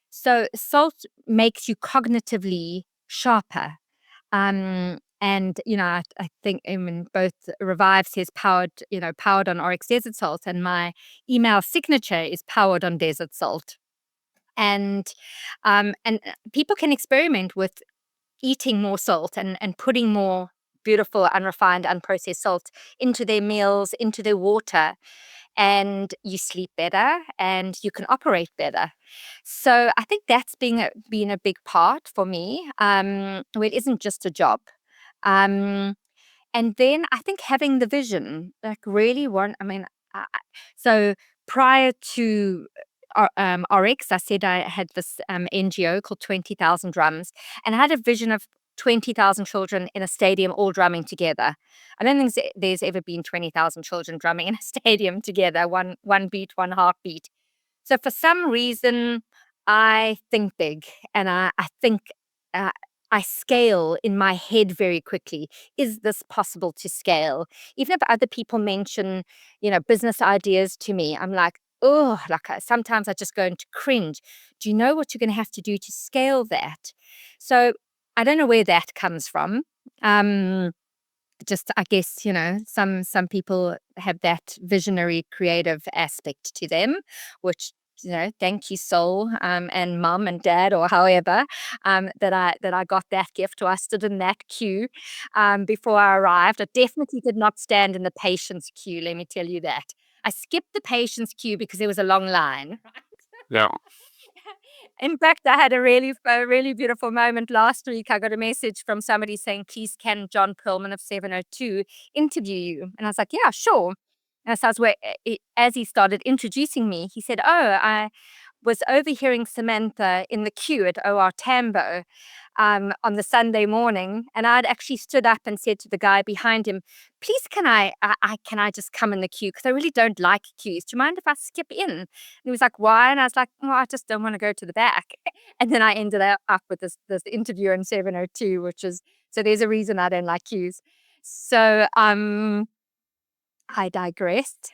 So salt makes you cognitively sharper. And, I think both Revive says powered on Oryx Desert Salt, and my email signature is powered on desert salt. And people can experiment with eating more salt and putting more beautiful, unrefined, unprocessed salt into their meals, into their water, and you sleep better and you can operate better. So I think that's been a big part for me, where it isn't just a job. Um, and then I think having the vision, like really so prior to Oryx, I said I had this NGO called 20,000 Drums, and I had a vision of 20,000 children in a stadium all drumming together. I don't think there's ever been 20,000 children drumming in a stadium together, one beat, one heartbeat. So for some reason, I think big, and I think uh, I scale in my head very quickly. Is this possible to scale? Even if other people mention, business ideas to me, I'm like, oh, sometimes I just go into cringe. Do you know what you're going to have to do to scale that? So I don't know where that comes from. Um, just I guess some people have that visionary creative aspect to them, which thank you soul, and mum and dad, or however, that I got that gift, or I stood in that queue before I arrived. I definitely did not stand in the patient's queue, let me tell you that. I skipped the patient's queue because there was a long line. Yeah. In fact, I had a really beautiful moment last week. I got a message from somebody saying, "Please, can John Perlman of 702 interview you?" And I was like, "Yeah, sure." And so as he started introducing me, he said, "Oh, I was overhearing Samantha in the queue at OR Tambo on the Sunday morning, and I'd actually stood up and said to the guy behind him, 'Please, can I just come in the queue? Because I really don't like queues. Do you mind if I skip in?'" And he was like, "Why?" And I was like, "Well, I just don't want to go to the back." And then I ended up with this interview in 702, which is so there's a reason I don't like queues. So I digressed.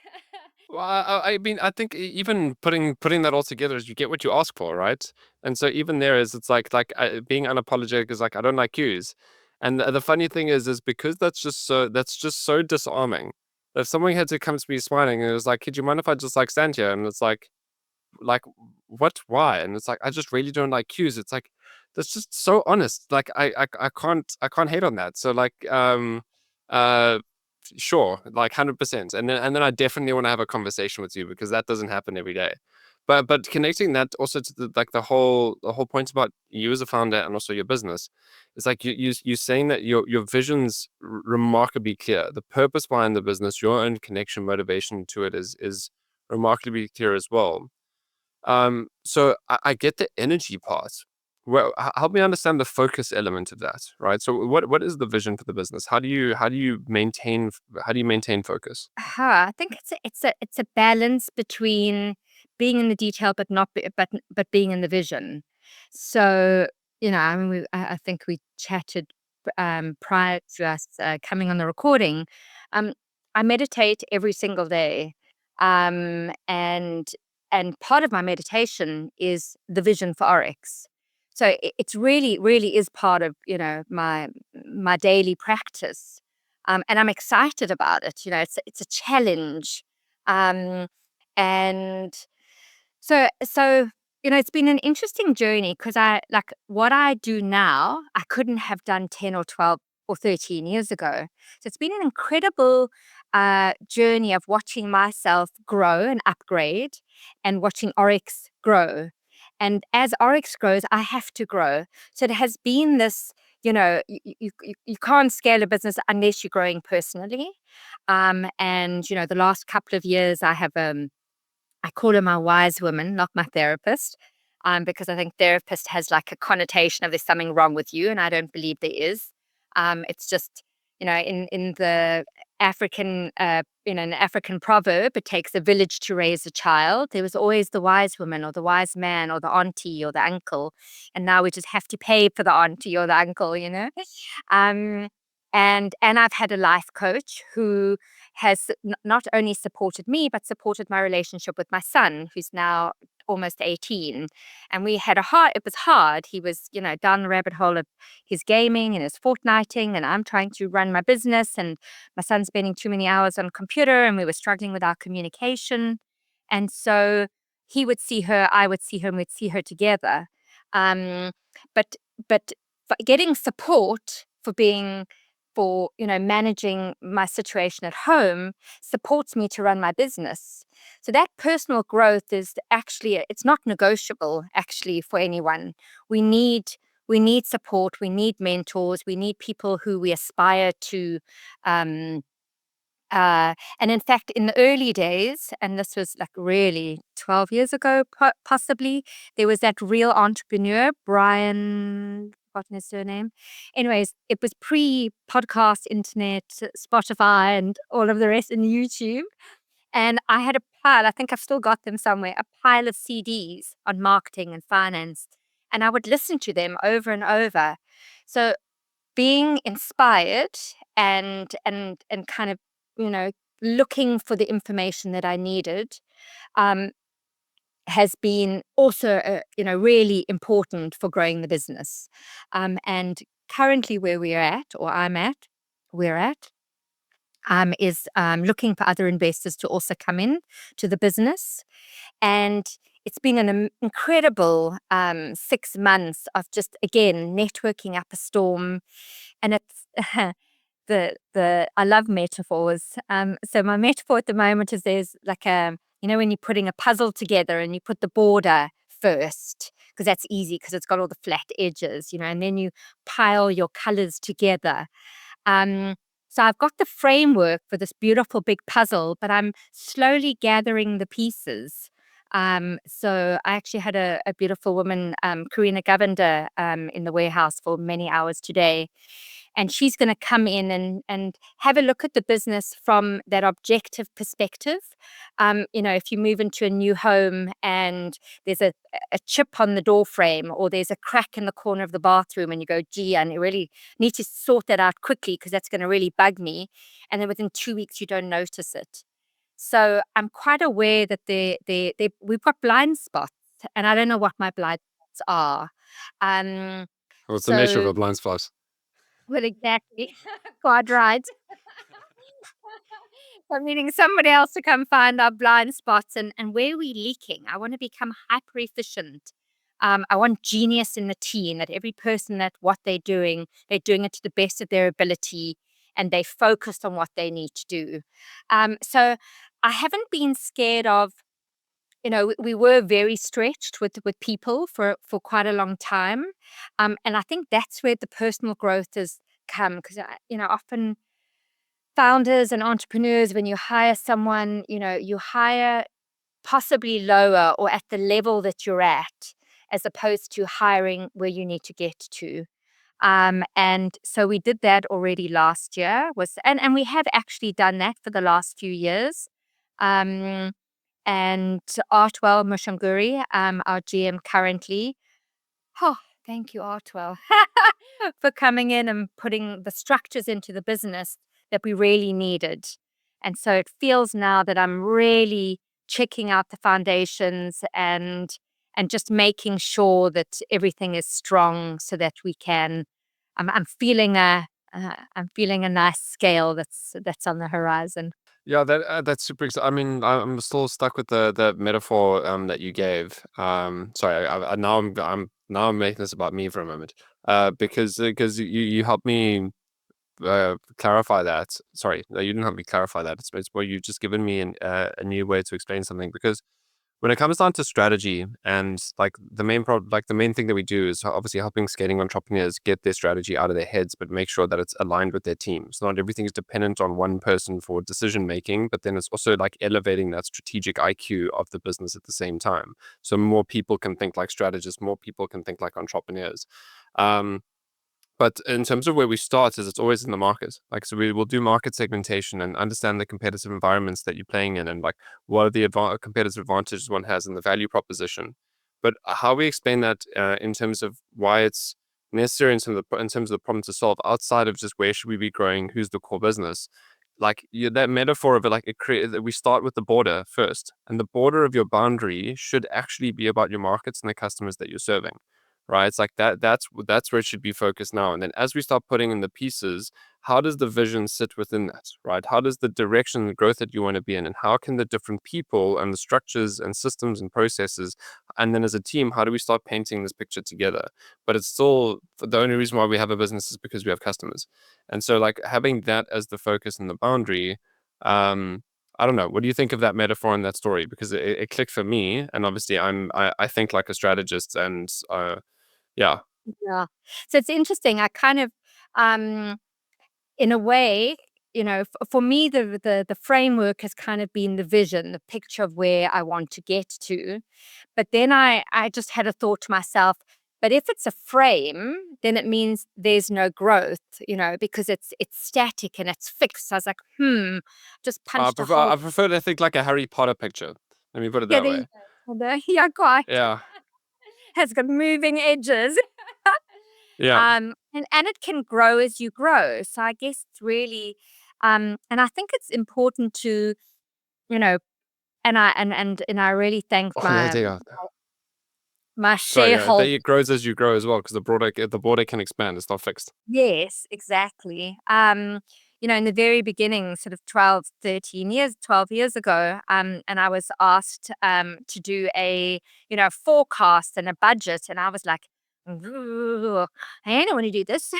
Well, I mean, I think even putting that all together is you get what you ask for, right? And so even there is, it's like being unapologetic is like I don't like cues, and the funny thing is because that's just so disarming. If someone had to come to me smiling and it was like, "Could you mind if I just like stand here?" And it's like what, why? And it's like I just really don't like cues. It's like that's just so honest. Like I can't hate on that. So like uh sure, like 100%. And then I definitely want to have a conversation with you because that doesn't happen every day. But connecting that also to the whole point about you as a founder and also your business is like you saying that your vision's remarkably clear. The purpose behind the business, your own connection, motivation to it is remarkably clear as well. So I get the energy part. Well, help me understand the focus element of that, right? So what is the vision for the business? How do you maintain focus? I think it's a balance between being in the detail, but not be, but being in the vision. So I mean, I think we chatted prior to us coming on the recording. Um, I meditate every single day, and part of my meditation is the vision for Oryx. So it's really, really is part of my daily practice, and I'm excited about it. It's a challenge, um, and it's been an interesting journey because I like what I do now. I couldn't have done 10 or 12 or 13 years ago. So it's been an incredible journey of watching myself grow and upgrade, and watching Oryx grow. And as Oryx grows, I have to grow. So it has been this you can't scale a business unless you're growing personally. And the last couple of years, I call her my wise woman, not my therapist, because I think therapist has like a connotation of there's something wrong with you, and I don't believe there is. It's just in the an African proverb, it takes a village to raise a child. There was always the wise woman, or the wise man, or the auntie, or the uncle, and now we just have to pay for the auntie or the uncle. Um, and I've had a life coach who has not only supported me, but supported my relationship with my son, who's now almost 18. And we had it was hard. He was, down the rabbit hole of his gaming and his fortnighting, and I'm trying to run my business, and my son's spending too many hours on a computer, and we were struggling with our communication. And so he would see her, I would see her, and we'd see her together. Um, but but getting support for managing my situation at home supports me to run my business. So that personal growth is actually, it's not negotiable actually for anyone. We need support, we need mentors, we need people who we aspire to. And in fact, in the early days, and this was like really 12 years ago, possibly, there was that real entrepreneur, Brian, forgotten his surname. Anyways, it was pre-podcast, internet, Spotify, and all of the rest, in YouTube. And I had a pile, I think I've still got them somewhere, a pile of CDs on marketing and finance. And I would listen to them over and over. So being inspired and kind of, looking for the information that I needed, um, has been also, really important for growing the business. And currently where we're at, is looking for other investors to also come in to the business. And it's been an incredible 6 months of just, again, networking up a storm. And it's the I love metaphors. So my metaphor at the moment is, there's like when you're putting a puzzle together and you put the border first, because that's easy because it's got all the flat edges, and then you pile your colors together. Um, so I've got the framework for this beautiful big puzzle, but I'm slowly gathering the pieces. So I actually had a beautiful woman, Karina Govender, in the warehouse for many hours today. And she's going to come in and have a look at the business from that objective perspective. If you move into a new home and there's a chip on the door frame, or there's a crack in the corner of the bathroom, and you go, gee, I really need to sort that out quickly because that's going to really bug me. And then within 2 weeks, you don't notice it. So I'm quite aware that we've got blind spots, and I don't know what my blind spots are. What's the nature of a So, blind spot? well, exactly. Quite right. I'm needing somebody else to come find our blind spots and where we're leaking. I want to become hyper efficient. I want genius in the team, that every person, that what they're doing it to the best of their ability, and they focused on what they need to do. So I haven't been scared of, we were very stretched with people for quite a long time. And I think that's where the personal growth has come, because, often founders and entrepreneurs, when you hire someone, you hire possibly lower or at the level that you're at, as opposed to hiring where you need to get to. And so we did that already last year, and we have actually done that for the last few years. Um, and Artwell Mushanguri, our GM currently. Oh, thank you, Artwell, for coming in and putting the structures into the business that we really needed. And so it feels now that I'm really checking out the foundations and just making sure that everything is strong, so that we can. I'm feeling a nice scale that's on the horizon. Yeah, that's super exciting. I mean, I'm still stuck with the metaphor that you gave. Sorry, I'm making this about me for a moment. Because you helped me clarify that. Sorry, no, you didn't help me clarify that. It's where you've just given me a new way to explain something. Because when it comes down to strategy, and like the main thing that we do is obviously helping scaling entrepreneurs get their strategy out of their heads, but make sure that it's aligned with their teams. Not everything is dependent on one person for decision making, but then it's also like elevating that strategic IQ of the business at the same time. So more people can think like strategists, more people can think like entrepreneurs. Um, but in terms of where we start, is it's always in the market. Like, so we will do market segmentation and understand the competitive environments that you're playing in, and like what are the competitive advantages one has in the value proposition. But how we explain that in terms of why it's necessary in terms of the problem to solve, outside of just where should we be growing, who's the core business, like that metaphor of it, like that we start with the border first, and the border of your boundary should actually be about your markets and the customers that you're serving, right? It's like that's where it should be focused now. And then as we start putting in the pieces, how does the vision sit within that, right? How does the direction and growth that you want to be in, and how can the different people and the structures and systems and processes, and then as a team, how do we start painting this picture together? But it's still the only reason why we have a business is because we have customers. And so like having that as the focus and the boundary, I don't know. What do you think of that metaphor and that story? Because it clicked for me, and obviously I think like a strategist, and yeah. Yeah. So it's interesting. I kind of, um, in a way, for me, the framework has kind of been the vision, the picture of where I want to get to. But then I just had a thought to myself, but if it's a frame, then it means there's no growth, because it's static and it's fixed. I was like, just punched a hole. I prefer to think like a Harry Potter picture. Let me put it Yeah, that there you way. go. Yeah, quite. Yeah. Has got moving edges. Yeah. And it can grow as you grow. So I guess it's really, and I think it's important to, you know, and I really thank Oh yeah, my there you go. my Sorry, yeah. That shareholders. it grows as you grow as well, because the border can expand. It's not fixed. Yes, exactly. In the very beginning, sort of 12 years ago, and I was asked to do a, forecast and a budget, and I was like, "Ooh, I don't want to do this."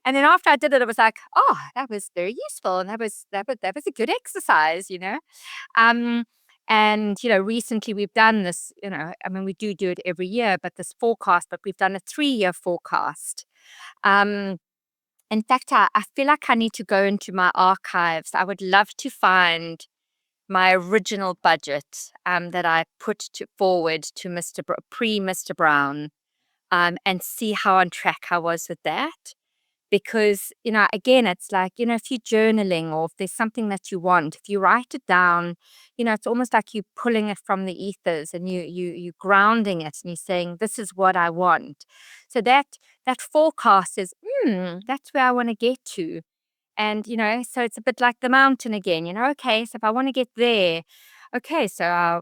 And then after I did it, it was like, "Oh, that was very useful, and that was a good exercise," Um, and recently we've done this. I mean, we do it every year, but this forecast, but we've done a 3-year forecast. Um, in fact, I feel like I need to go into my archives. I would love to find my original budget that I put forward to Mr. Brown, and see how on track I was with that. Because, again, it's like, if you're journaling or if there's something that you want, if you write it down, it's almost like you're pulling it from the ethers, and you grounding it, and you're saying, this is what I want. So that forecast is, that's where I want to get to. And, so it's a bit like the mountain again, okay, so if I want to get there, okay, so our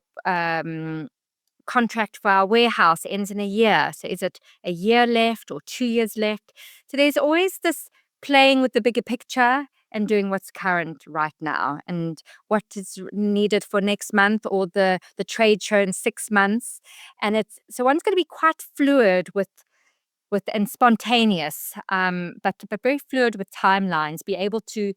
contract for our warehouse ends in a year. So is it a year left or 2 years left? So there's always this playing with the bigger picture and doing what's current right now and what is needed for next month or the trade show in 6 months. And it's so one's going to be quite fluid with and spontaneous, but very fluid with timelines. Be able to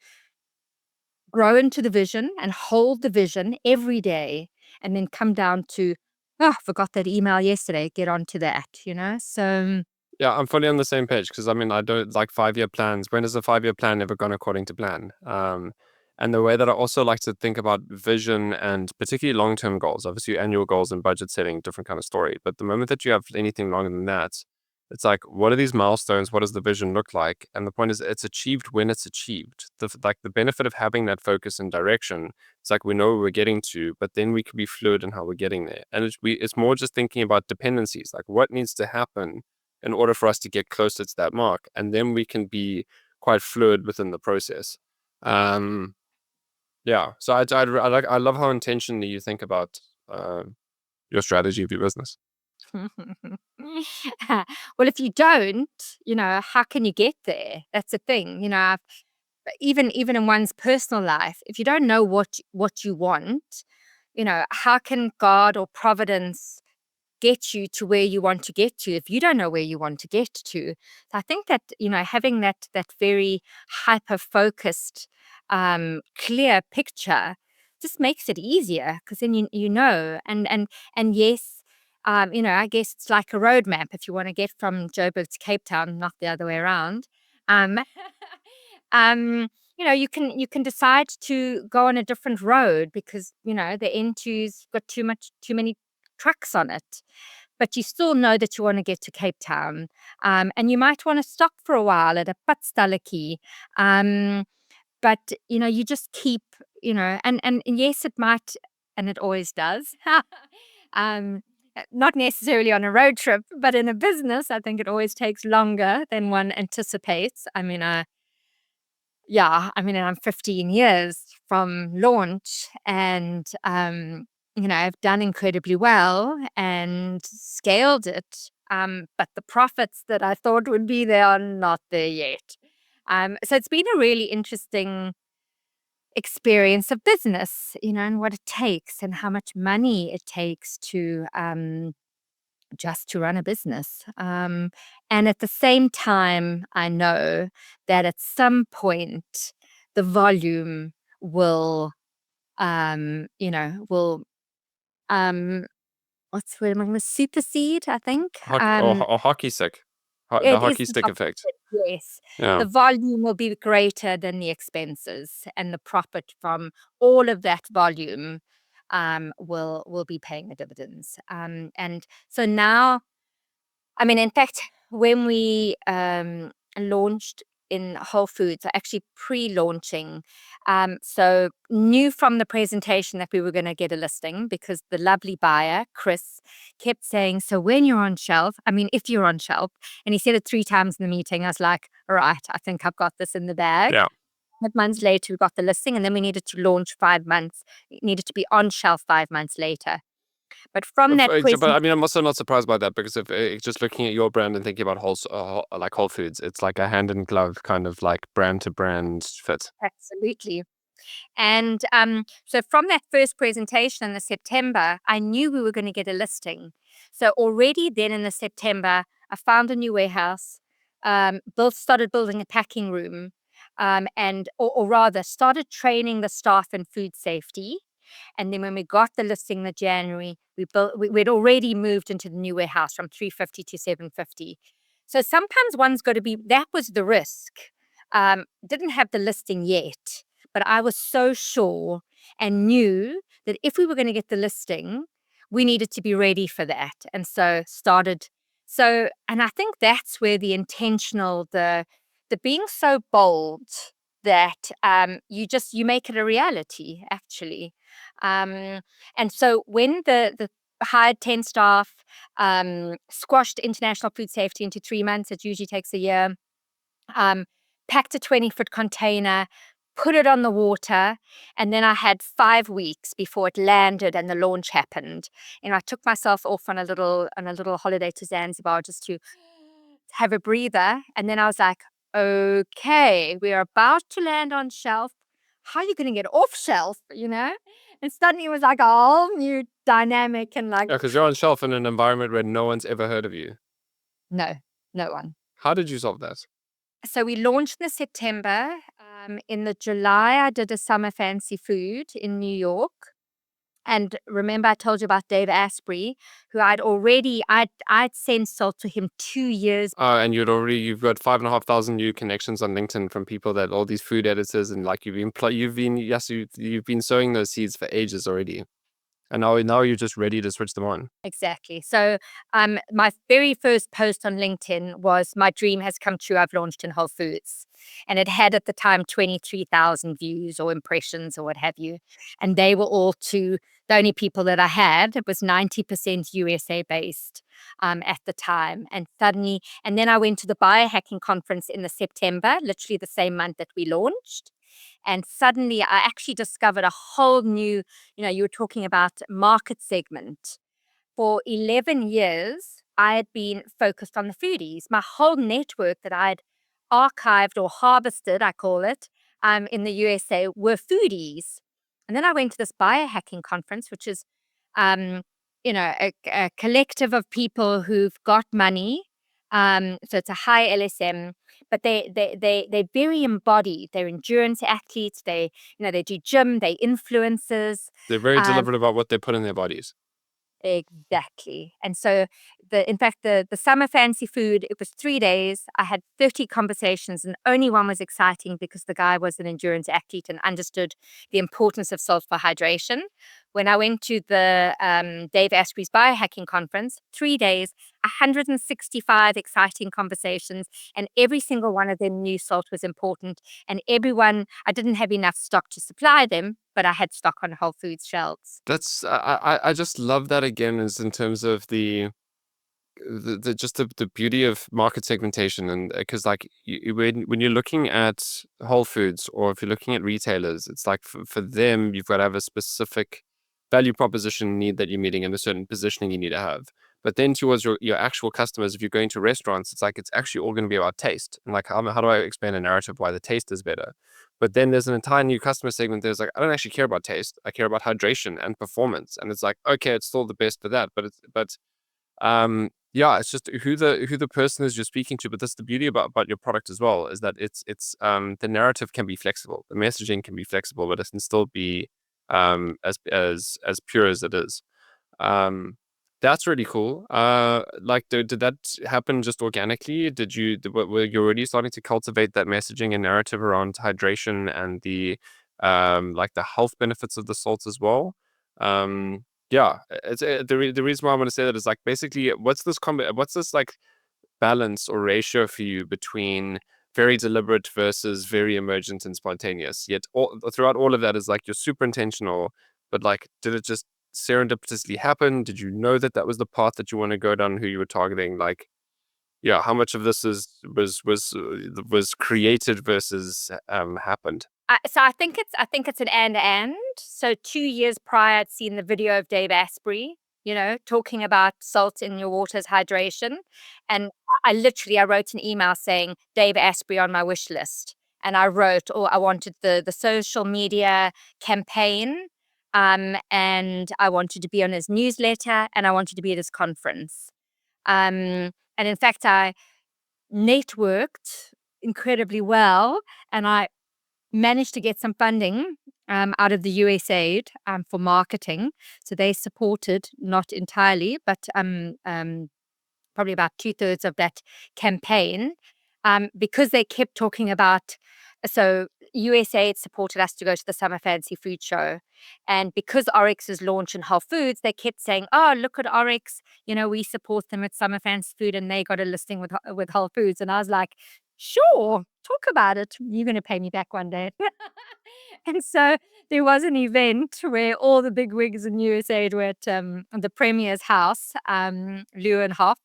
grow into the vision and hold the vision every day, and then come down to, oh, forgot that email yesterday, get on to that. So Yeah, I'm fully on the same page, because I mean, I don't like 5-year plans. When has a 5-year plan ever gone according to plan? And the way that I also like to think about vision, and particularly long-term goals, obviously annual goals and budget setting, different kind of story. But the moment that you have anything longer than that, it's like, what are these milestones? What does the vision look like? And the point is, it's achieved when it's achieved. The benefit of having that focus and direction, it's like we know where we're getting to, but then we can be fluid in how we're getting there. And it's more just thinking about dependencies, like what needs to happen in order for us to get closer to that mark, and then we can be quite fluid within the process. Um, yeah, so I love how intentionally you think about your strategy of your business. well, if you don't, how can you get there? That's the thing. Even in one's personal life, if you don't know what you want, how can God or providence get you to where you want to get to if you don't know where you want to get to? So I think that, having that very hyper focused, clear picture just makes it easier, because then and yes, I guess it's like a roadmap. If you want to get from Joburg to Cape Town, not the other way around, um, you can decide to go on a different road because the N2's got too many trucks on it, but you still know that you want to get to Cape Town, and you might want to stop for a while at a Patstalliki, but you just keep, and yes, it might, and it always does. um, Not necessarily on a road trip, but in a business, I think it always takes longer than one anticipates. I mean, yeah, I mean, and I'm 15 years from launch, and I've done incredibly well and scaled it. But the profits that I thought would be there are not there yet. So it's been a really interesting experience of business, and what it takes and how much money it takes to just to run a business. And at the same time, I know that at some point the volume will, will, um, what's the word? I'm going to supersede, I think. Or hockey stick, the It is hockey the stick effect. opposite, yes. Yeah. The volume will be greater than the expenses, and the profit from all of that volume will be paying the dividends. And so now, I mean, in fact, when we launched in Whole Foods, actually pre-launching, so knew from the presentation that we were going to get a listing because the lovely buyer, Chris, kept saying, so when you're on shelf, I mean, if you're on shelf, and he said it 3 times in the meeting, I was like, all right, I think I've got this in the bag. Yeah. 5 months later, we got the listing, and then we needed to launch 5 months. It needed to be on shelf 5 months later. But from that But I present, mean, I'm also not surprised by that because if just looking at your brand and thinking about like Whole Foods, it's like a hand in glove kind of like brand to brand fit. absolutely. And so from that first presentation in the September, I knew we were going to get a listing. So already then in the September, I found a new warehouse, started building a packing room, or rather started training the staff in food safety. And then when we got the listing in the January, we'd already moved into the new warehouse from 350 to 750. So sometimes one's got to be, that was the risk. Didn't have the listing yet, but I was so sure and knew that if we were going to get the listing, we needed to be ready for that. And so started. So, and I think that's where the intentional, the being so bold that you make it a reality, actually. Um, and so when the hired 10 staff, squashed international food safety into 3 months, it usually takes a year, um, packed a 20-foot container, put it on the water, and then I had 5 weeks before it landed and the launch happened. And I took myself off on a little holiday to Zanzibar just to have a breather. And then I was like, okay, we're about to land on shelf. How are you going to get off shelf? And suddenly it was like a whole new dynamic, and like, Yeah, because you're on shelf in an environment where no one's ever heard of you. no, no one. How did you solve that? So we launched in the September. In the July, I did a summer fancy food in New York. And remember, I told you about Dave Asprey, who I'd sent salt to him 2 years. And you've got 5,500 new connections on LinkedIn from people that all these food editors and like you've been sowing those seeds for ages already, and now you're just ready to switch them on. Exactly. So my very first post on LinkedIn was, my dream has come true. I've launched in Whole Foods. And it had at the time 23,000 views or impressions or what have you. And they were all the only people that I had. It was 90% USA based at the time. And then I went to the biohacking conference in the September, literally the same month that we launched. And suddenly I actually discovered a whole new, you were talking about market segment. For 11 years, I had been focused on the foodies. My whole network that I'd archived or harvested, I call it, in the USA were foodies. And then I went to this biohacking conference, which is, a collective of people who've got money. So it's a high LSM, but they're very embodied. They're endurance athletes. They do gym. They influencers. They're very Um, deliberate about what they put in their bodies. Exactly. And so in fact, the summer fancy food, it was 3 days. I had 30 conversations, and only one was exciting because the guy was an endurance athlete and understood the importance of salt for hydration. When I went to the Dave Asprey's biohacking conference, 3 days, 165 exciting conversations, and every single one of them knew salt was important. And I didn't have enough stock to supply them, but I had stock on Whole Foods shelves. That's I just love that again, is in terms of the the beauty of market segmentation, and because like when you're looking at Whole Foods, or if you're looking at retailers, it's like for them you've got to have a specific value proposition need that you're meeting, and a certain positioning you need to have. But then towards your actual customers, if you're going to restaurants, it's like it's actually all going to be about taste, and like how do I explain a narrative why the taste is better. But then there's an entire new customer segment. There's like, I don't actually care about taste. I care about hydration and performance. And it's like, okay, it's still the best for that, yeah, it's just who the person is you're speaking to. But that's the beauty about your product as well, is that the narrative can be flexible, the messaging can be flexible, but it can still be as pure as it is. um that's really cool. Like, did that happen just organically? Were you already starting to cultivate that messaging and narrative around hydration and the like the health benefits of the salts as well? Yeah, the reason why I want to say that is like, basically, what's this like balance or ratio for you between very deliberate versus very emergent and spontaneous? Yet throughout all of that is like you're super intentional, but like, did it just serendipitously happen? Did you know that that was the path that you want to go down, who you were targeting? Like, yeah, how much of this was created versus happened? So I think it's an and. So 2 years prior, I'd seen the video of Dave Asprey, talking about salt in your water's hydration, and I wrote an email saying Dave Asprey on my wish list, and I wrote, or I wanted the social media campaign, and I wanted to be on his newsletter, and I wanted to be at his conference, and in fact I networked incredibly well, and I managed to get some funding out of the USAID for marketing. So they supported, not entirely, but probably about 2/3 of that campaign, because they kept talking about. So USAID supported us to go to the Summer Fancy Food Show, and because Oryx is launched in Whole Foods, they kept saying, "Oh, look at Oryx! We support them at Summer Fancy Food, and they got a listing with Whole Foods." And I was like, "Sure, talk about it. You're going to pay me back one day." And so there was an event where all the big wigs in USAID were at the Premier's house, Lou and Hoff,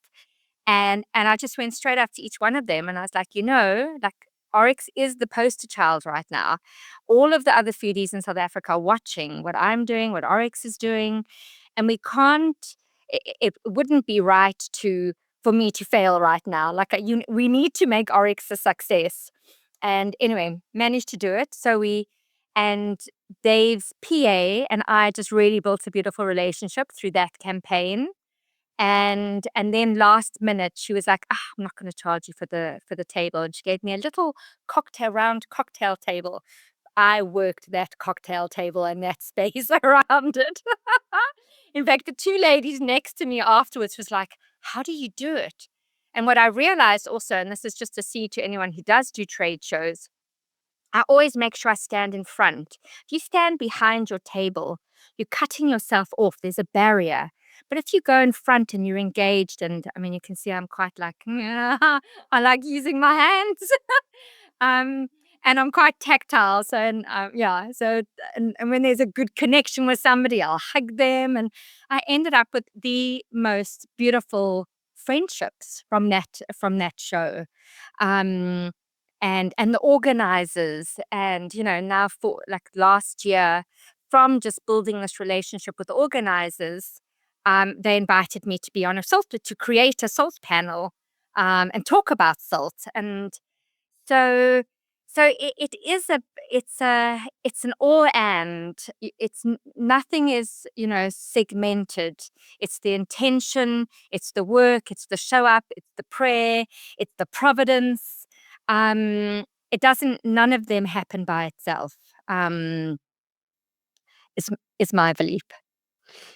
and I just went straight up to each one of them, and I was like, like, Oryx is the poster child right now. All of the other foodies in South Africa are watching what I'm doing, what Oryx is doing, and we can't. It wouldn't be right for me to fail right now. Like, we need to make Oryx a success. And anyway, managed to do it. And Dave's PA and I just really built a beautiful relationship through that campaign. And then last minute, she was like, I'm not going to charge you for the table. And she gave me a little round cocktail table. I worked that cocktail table and that space around it. In fact, the two ladies next to me afterwards was like, how do you do it? And what I realized also, and this is just a seed to anyone who does do trade shows, I always make sure I stand in front. If you stand behind your table, you're cutting yourself off. There's a barrier. But if you go in front and you're engaged, and I mean, you can see I'm quite like, I like using my hands. um, and I'm quite tactile. So, and when there's a good connection with somebody, I'll hug them. And I ended up with the most beautiful friendships from that show. Um, and the organizers, and now, for like last year, from just building this relationship with the organizers, they invited me to be on to create a salt panel, and talk about salt. And so it is it's an all, and nothing is segmented. It's the intention, it's the work, it's the show up, it's the prayer, it's the providence. It doesn't None of them happen by itself. um is is my belief.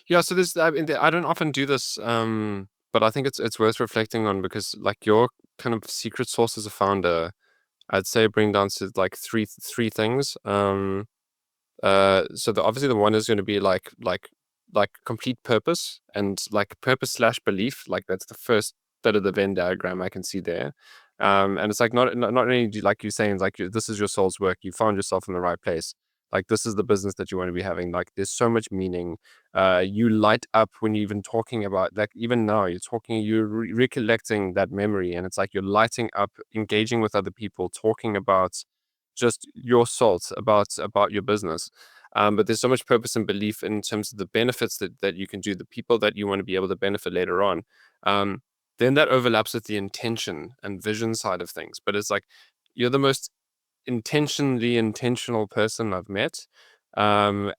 Yeah, so I mean, I don't often do this, but I think it's worth reflecting on, because like your kind of secret sauce as a founder, I'd say bring down to like three things. So obviously the one is going to be like complete purpose, and like purpose slash belief. Like, that's the first bit of the Venn diagram I can see there. And it's like not only do, like you're saying, like this is your soul's work. You found yourself in the right place. Like, this is the business that you want to be having. Like, there's so much meaning. You light up when you're even talking about, like, even now you're recollecting that memory, and it's like you're lighting up, engaging with other people, talking about just your salt about your business. But there's so much purpose and belief in terms of the benefits that you can do, the people that you want to be able to benefit later on. Um, then that overlaps with the intention and vision side of things. But it's like you're the most intentional person I've met. And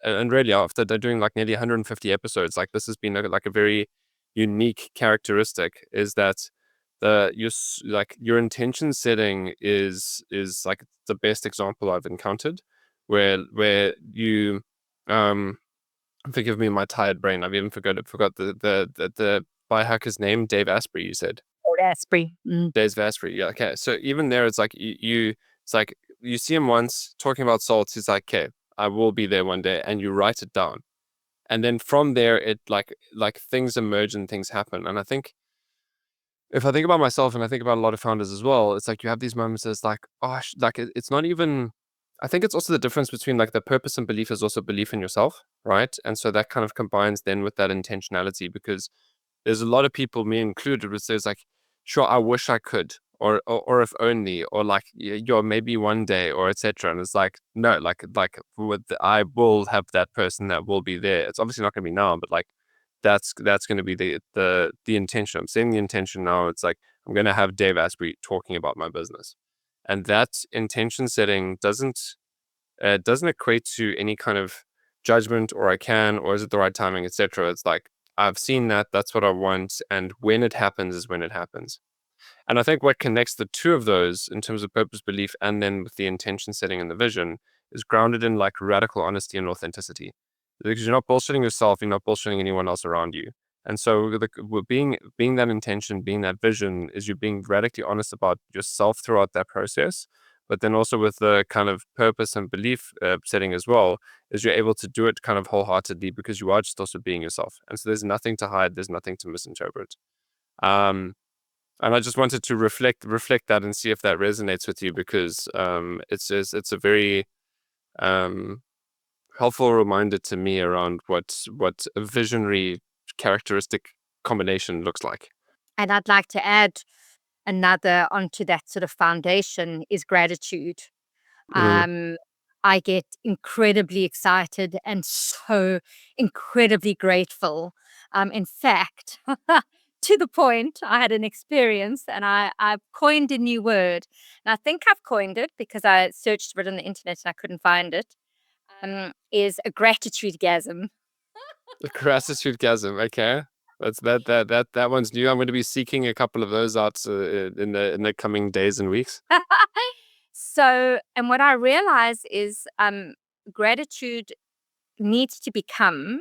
really, after they're doing like nearly 150 episodes, like this has been like a very unique characteristic, is that like your intention setting is like the best example I've encountered, where you um forgive me my tired brain, I've even forgot the biohacker's name. Dave Asprey, you said. Or Asprey. Days Vastry. Yeah. Okay. So even there, it's like it's like you see him once talking about salts. He's like, okay, I will be there one day, and you write it down, and then from there, it like things emerge and things happen. And I think if I think about myself, and I think about a lot of founders as well, it's like you have these moments as like, oh, like it's not even. I think it's also the difference between like the purpose and belief is also belief in yourself, right? And so that kind of combines then with that intentionality, because there's a lot of people, me included, which says like, sure, I wish I could, or if only, or like, maybe one day, or etc. And it's like, no, I will have that person that will be there. It's obviously not going to be now, but like, that's going to be the intention. I'm setting the intention now. It's like I'm going to have Dave Asprey talking about my business, and that intention setting doesn't equate to any kind of judgment, or I can, or is it the right timing, etc. It's like I've seen that, that's what I want, and when it happens is when it happens. And I think what connects the two of those in terms of purpose, belief, and then with the intention setting and the vision is grounded in like radical honesty and authenticity. Because you're not bullshitting yourself, you're not bullshitting anyone else around you. And so being that intention, being that vision, is you being radically honest about yourself throughout that process. But then also with the kind of purpose and belief setting as well, is you're able to do it kind of wholeheartedly because you are just also being yourself. And so there's nothing to hide, there's nothing to misinterpret. Um, and I just wanted to reflect that and see if that resonates with you, because it's a very um, helpful reminder to me around what a visionary characteristic combination looks like. And I'd like to add another onto that sort of foundation is gratitude. Mm. Um, I get incredibly excited and so incredibly grateful. In fact, to the point, I had an experience and I coined a new word. And I think I've coined it because I searched for it on the internet and I couldn't find it. Is a gratitude-gasm. The gratitude-gasm, okay. That one's new. I'm going to be seeking a couple of those out in the coming days and weeks. So, and what I realize is gratitude needs to become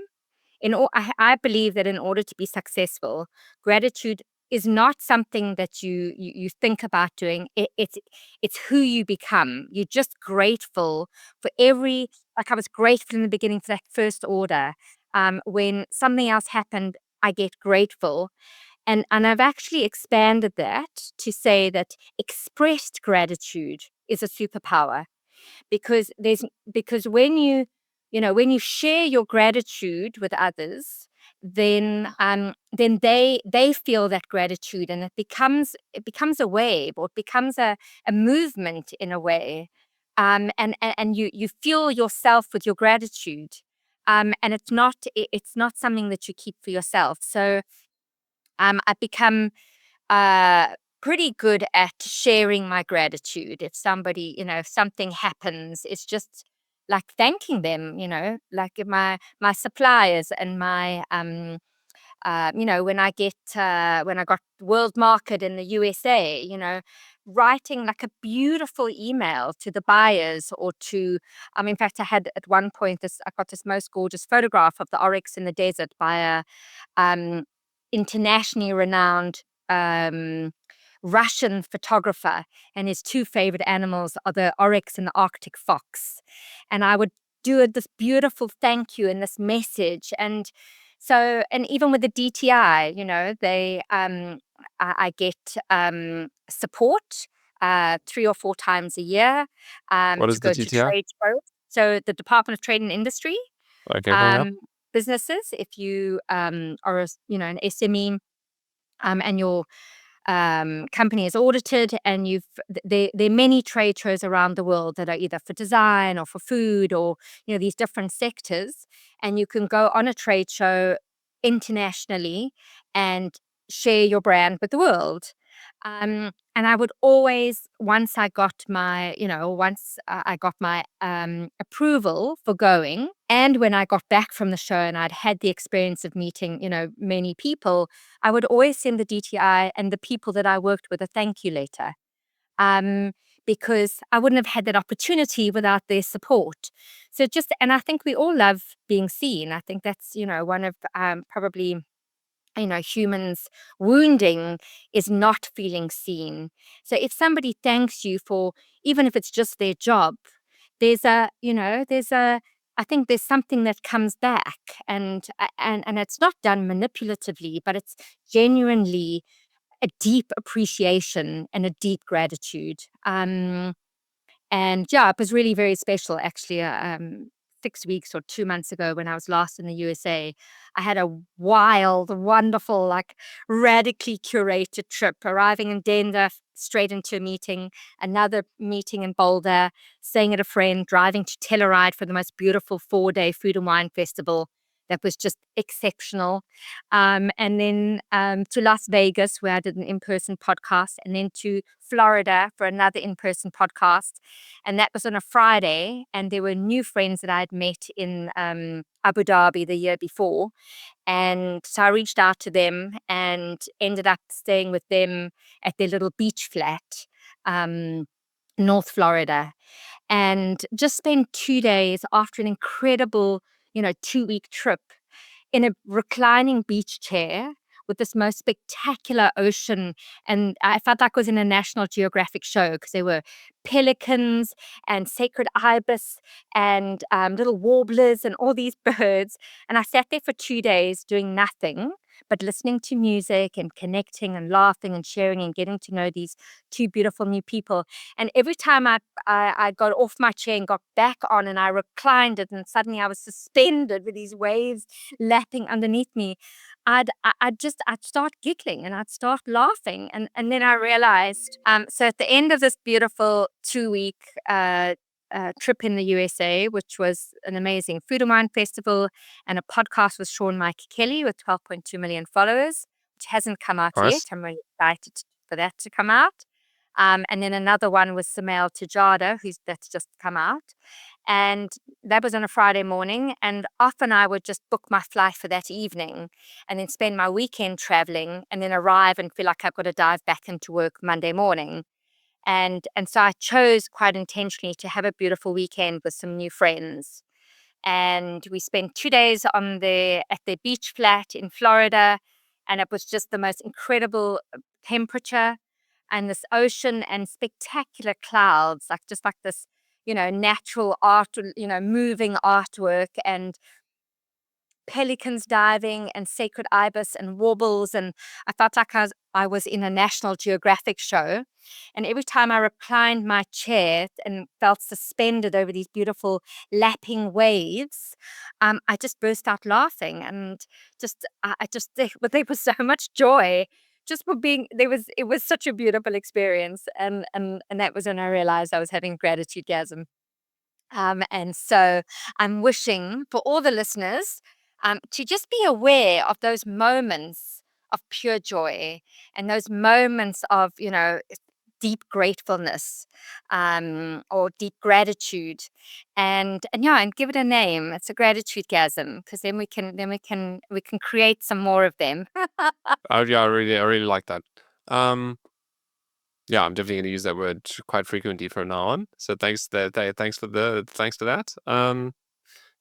I believe that in order to be successful, gratitude is not something that you think about doing. It's who you become. You're just grateful for every, like I was grateful in the beginning for that first order. When something else happened, I get grateful. And I've actually expanded that to say that expressed gratitude is a superpower, because when you share your gratitude with others, then they feel that gratitude, and it becomes a wave, or it becomes a movement in a way. And you fuel yourself with your gratitude. And it's not something that you keep for yourself. So I've become pretty good at sharing my gratitude. If somebody, if something happens, it's just like thanking them, like my suppliers and my when I got World Market in the USA, writing like a beautiful email to the buyers, or to in fact, I had at one point I got this most gorgeous photograph of the Oryx in the desert by a um, internationally renowned Russian photographer, and his two favorite animals are the oryx and the Arctic fox. And I would do this beautiful thank you and this message. And so, and even with the DTI, I get support 3 or 4 times a year What to is the go to TTR? trade shows. So the Department of Trade and Industry, Okay, well, yeah. businesses, if you are an SME, and your company is audited, and there are many trade shows around the world that are either for design or for food, or these different sectors, and you can go on a trade show internationally and share your brand with the world. And I would always, once I got my, I got my approval for going, and when I got back from the show and I'd had the experience of meeting, many people, I would always send the DTI and the people that I worked with a thank you letter, um, because I wouldn't have had that opportunity without their support. And I think we all love being seen. I think that's, one of probably humans wounding is not feeling seen. So if somebody thanks you for, even if it's just their job, I think there's something that comes back, and it's not done manipulatively, but it's genuinely a deep appreciation and a deep gratitude. And yeah, it was really very special actually. 6 weeks or 2 months ago, when I was last in the USA, I had a wild, wonderful, like radically curated trip, arriving in Denver, straight into a meeting, another meeting in Boulder, staying at a friend, driving to Telluride for the most beautiful 4-day food and wine festival that was just exceptional. And then to Las Vegas, where I did an in-person podcast, and then to Florida for another in-person podcast. And that was on a Friday. And there were new friends that I had met in Abu Dhabi the year before. And so I reached out to them and ended up staying with them at their little beach flat, North Florida, and just spent 2 days after an incredible, 2-week trip in a reclining beach chair with this most spectacular ocean. And I felt like I was in a National Geographic show, because there were pelicans and sacred ibis and little warblers and all these birds. And I sat there for 2 days doing nothing but listening to music and connecting and laughing and sharing and getting to know these two beautiful new people. And every time I got off my chair and got back on and I reclined it, and suddenly I was suspended with these waves lapping underneath me, I'd start giggling and I'd start laughing. And then I realized, so at the end of this beautiful 2-week trip in the USA, which was an amazing food and wine festival and a podcast with Sean Mike Kelly with 12.2 million followers, which hasn't come out yet. Nice. I'm really excited for that to come out. And then another one with Samel Tejada, that's just come out. And that was on a Friday morning. And often I would just book my flight for that evening and then spend my weekend traveling, and then arrive and feel like I've got to dive back into work Monday morning. And so I chose quite intentionally to have a beautiful weekend with some new friends. And we spent 2 days at the beach flat in Florida. And it was just the most incredible temperature and this ocean and spectacular clouds, just like this, natural art, moving artwork, and pelicans diving and sacred ibis and warbles. And I felt like I was in a National Geographic show. And every time I reclined my chair and felt suspended over these beautiful lapping waves, I just burst out laughing. And there was so much joy just for being there. It was such a beautiful experience. And that was when I realized I was having gratitude gasm. And so I'm wishing for all the listeners to just be aware of those moments of pure joy, and those moments of, deep gratefulness, or deep gratitude, and give it a name. It's a gratitude gasm, because then we can create some more of them. Yeah, I really like that. Yeah, I'm definitely going to use that word quite frequently from now on. So thanks thanks for that.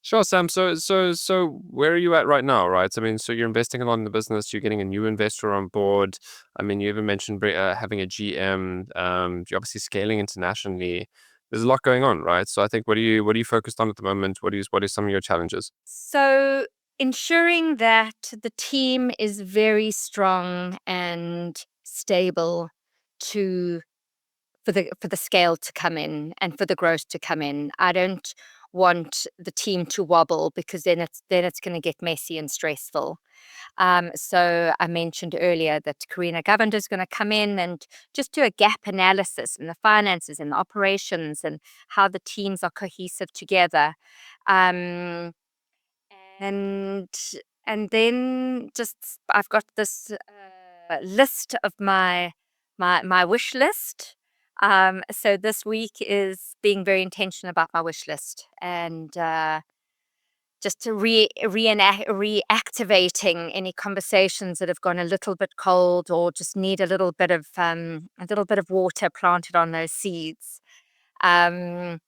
Sure, Sam. So where are you at right now, right? I mean, so you're investing a lot in the business. You're getting a new investor on board. I mean, you even mentioned having a GM. You're obviously scaling internationally. There's a lot going on, right? So I think, what are you focused on at the moment? What are some of your challenges? So ensuring that the team is very strong and stable to for the scale to come in and for the growth to come in. I don't want the team to wobble, because then it's going to get messy and stressful. So I mentioned earlier that Karina Govender is going to come in and just do a gap analysis in the finances and the operations and how the teams are cohesive together. Um, and and then just I've got this list of my wish list. So this week is being very intentional about my wish list, and just to reactivating any conversations that have gone a little bit cold, or just need a little bit of water planted on those seeds. Um,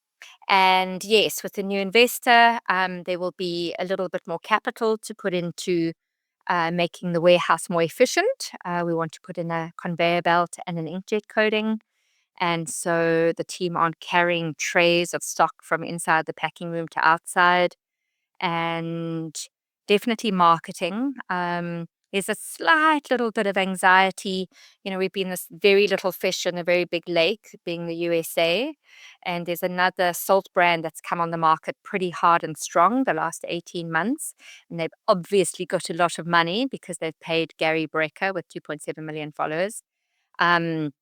and yes, with the new investor, there will be a little bit more capital to put into making the warehouse more efficient. We want to put in a conveyor belt and an inkjet coating. And so the team aren't carrying trays of stock from inside the packing room to outside. And definitely marketing. There's a slight little bit of anxiety. We've been this very little fish in a very big lake, being the USA. And there's another salt brand that's come on the market pretty hard and strong the last 18 months. And they've obviously got a lot of money because they've paid Gary Brecker with 2.7 million followers. Um,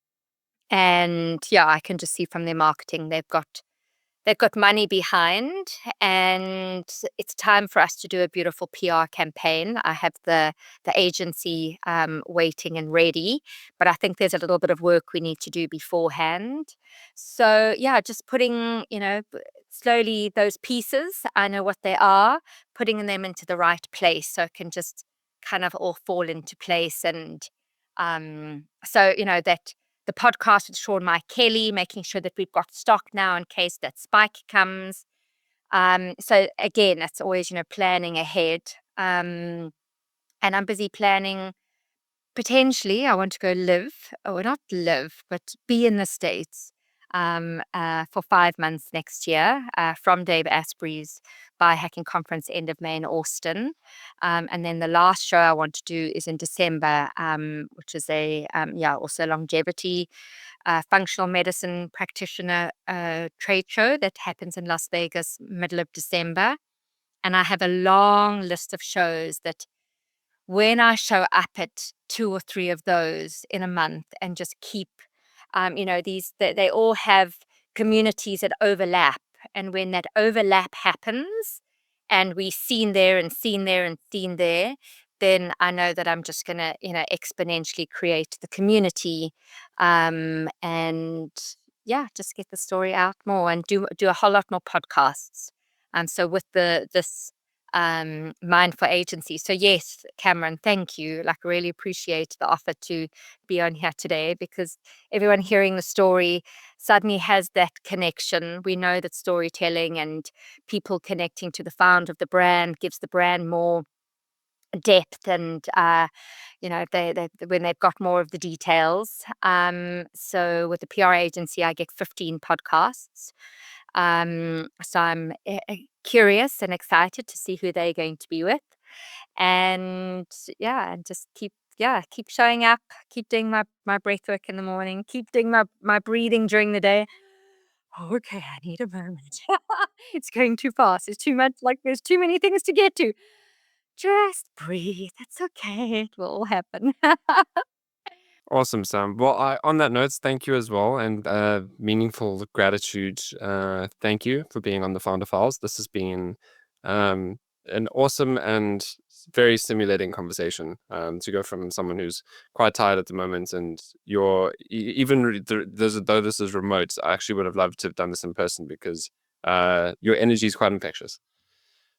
and yeah, I can just see from their marketing, they've got money behind, and it's time for us to do a beautiful PR campaign. I have the agency waiting and ready, but I think there's a little bit of work we need to do beforehand. So yeah, just putting, slowly those pieces, I know what they are, putting them into the right place so it can just kind of all fall into place. And so, that the podcast with Sean Mike Kelly, making sure that we've got stock now in case that spike comes. So again, that's always, planning ahead. And I'm busy planning. Potentially, I want to go live, or not live, but be in the States for 5 months next year, from Dave Asprey's biohacking conference end of May in Austin. And then the last show I want to do is in December, which is also longevity functional medicine practitioner trade show that happens in Las Vegas, middle of December. And I have a long list of shows that, when I show up at 2 or 3 of those in a month and just keep, they all have communities that overlap. And when that overlap happens, and we seen there and seen there and seen there, then I know that I'm just going to, exponentially create the community, and yeah, just get the story out more and do a whole lot more podcasts. So with this mindful agency. So yes, Cameron, thank you. Like, really appreciate the offer to be on here today, because everyone hearing the story suddenly has that connection. We know that storytelling and people connecting to the founder of the brand gives the brand more depth, and they when they've got more of the details. So with the PR agency, I get 15 podcasts. So I'm curious and excited to see who they're going to be with, and yeah, and just keep showing up, keep doing my breath work in the morning, keep doing my breathing during the day. Okay, I need a moment. It's going too fast. It's too much. Like, there's too many things to get to. Just breathe. It's okay. It will all happen. Awesome, Sam. Well, on that note, thank you as well, and meaningful gratitude. Thank you for being on the Founder Files. This has been an awesome and very stimulating conversation, to go from someone who's quite tired at the moment, and though this is remote, I actually would have loved to have done this in person, because your energy is quite infectious.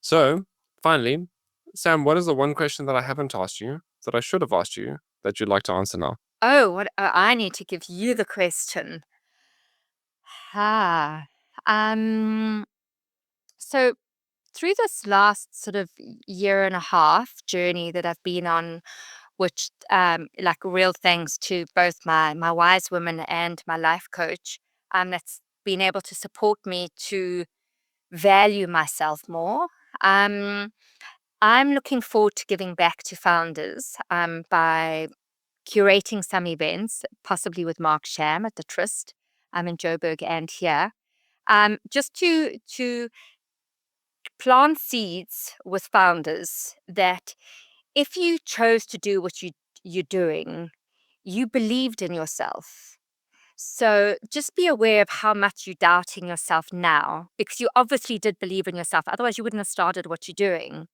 So, finally, Sam, what is the one question that I haven't asked you that I should have asked you that you'd like to answer now? Oh, what I need to give you the question. Ah, so through this last sort of year and a half journey that I've been on, which like, real thanks to both my wise woman and my life coach, that's been able to support me to value myself more. Um, I'm looking forward to giving back to founders by curating some events, possibly with Mark Sham at the Trist in Joburg and here, just to plant seeds with founders that if you chose to do what you're doing, you believed in yourself. So just be aware of how much you're doubting yourself now, because you obviously did believe in yourself. Otherwise, you wouldn't have started what you're doing.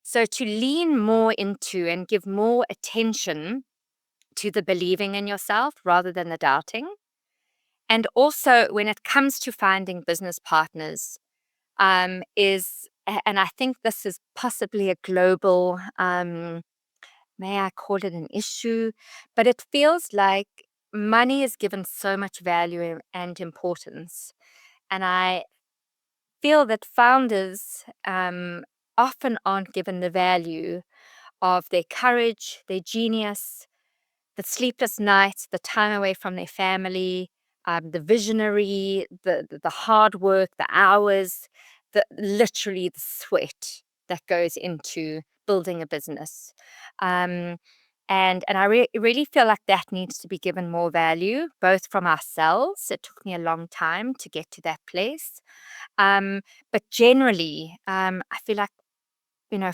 So to lean more into and give more attention to the believing in yourself rather than the doubting. And also, when it comes to finding business partners, and I think this is possibly a global, may I call it an issue, but it feels like money is given so much value and importance. And I feel that founders often aren't given the value of their courage, their genius, the sleepless nights, the time away from their family, the visionary, the hard work, the hours, literally the sweat that goes into building a business. Um, and I really feel like that needs to be given more value, both from ourselves. It took me a long time to get to that place. But generally, I feel like,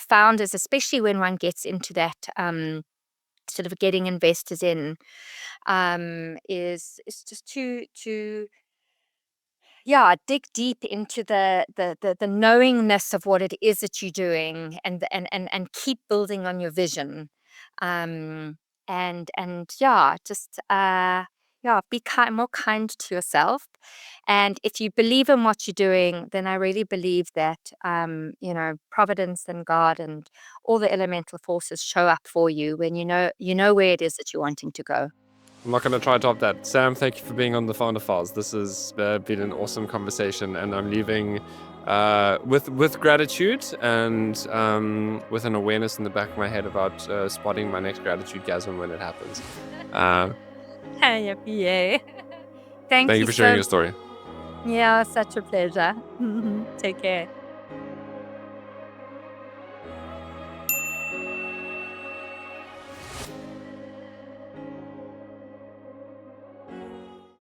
founders, especially when one gets into that sort of getting investors in, is just to yeah, dig deep into the knowingness of what it is that you're doing, and keep building on your vision. And yeah, just yeah, be more kind to yourself. And if you believe in what you're doing, then I really believe that providence and God and all the elemental forces show up for you when you know where it is that you're wanting to go. I'm not going to try to top that. Sam, thank you for being on the Founder Files. This has been an awesome conversation, and I'm leaving with gratitude and with an awareness in the back of my head about spotting my next gratitude gasm when it happens. Yeah. Thank Thank you you for sharing so your story. Yeah, such a pleasure. Take care.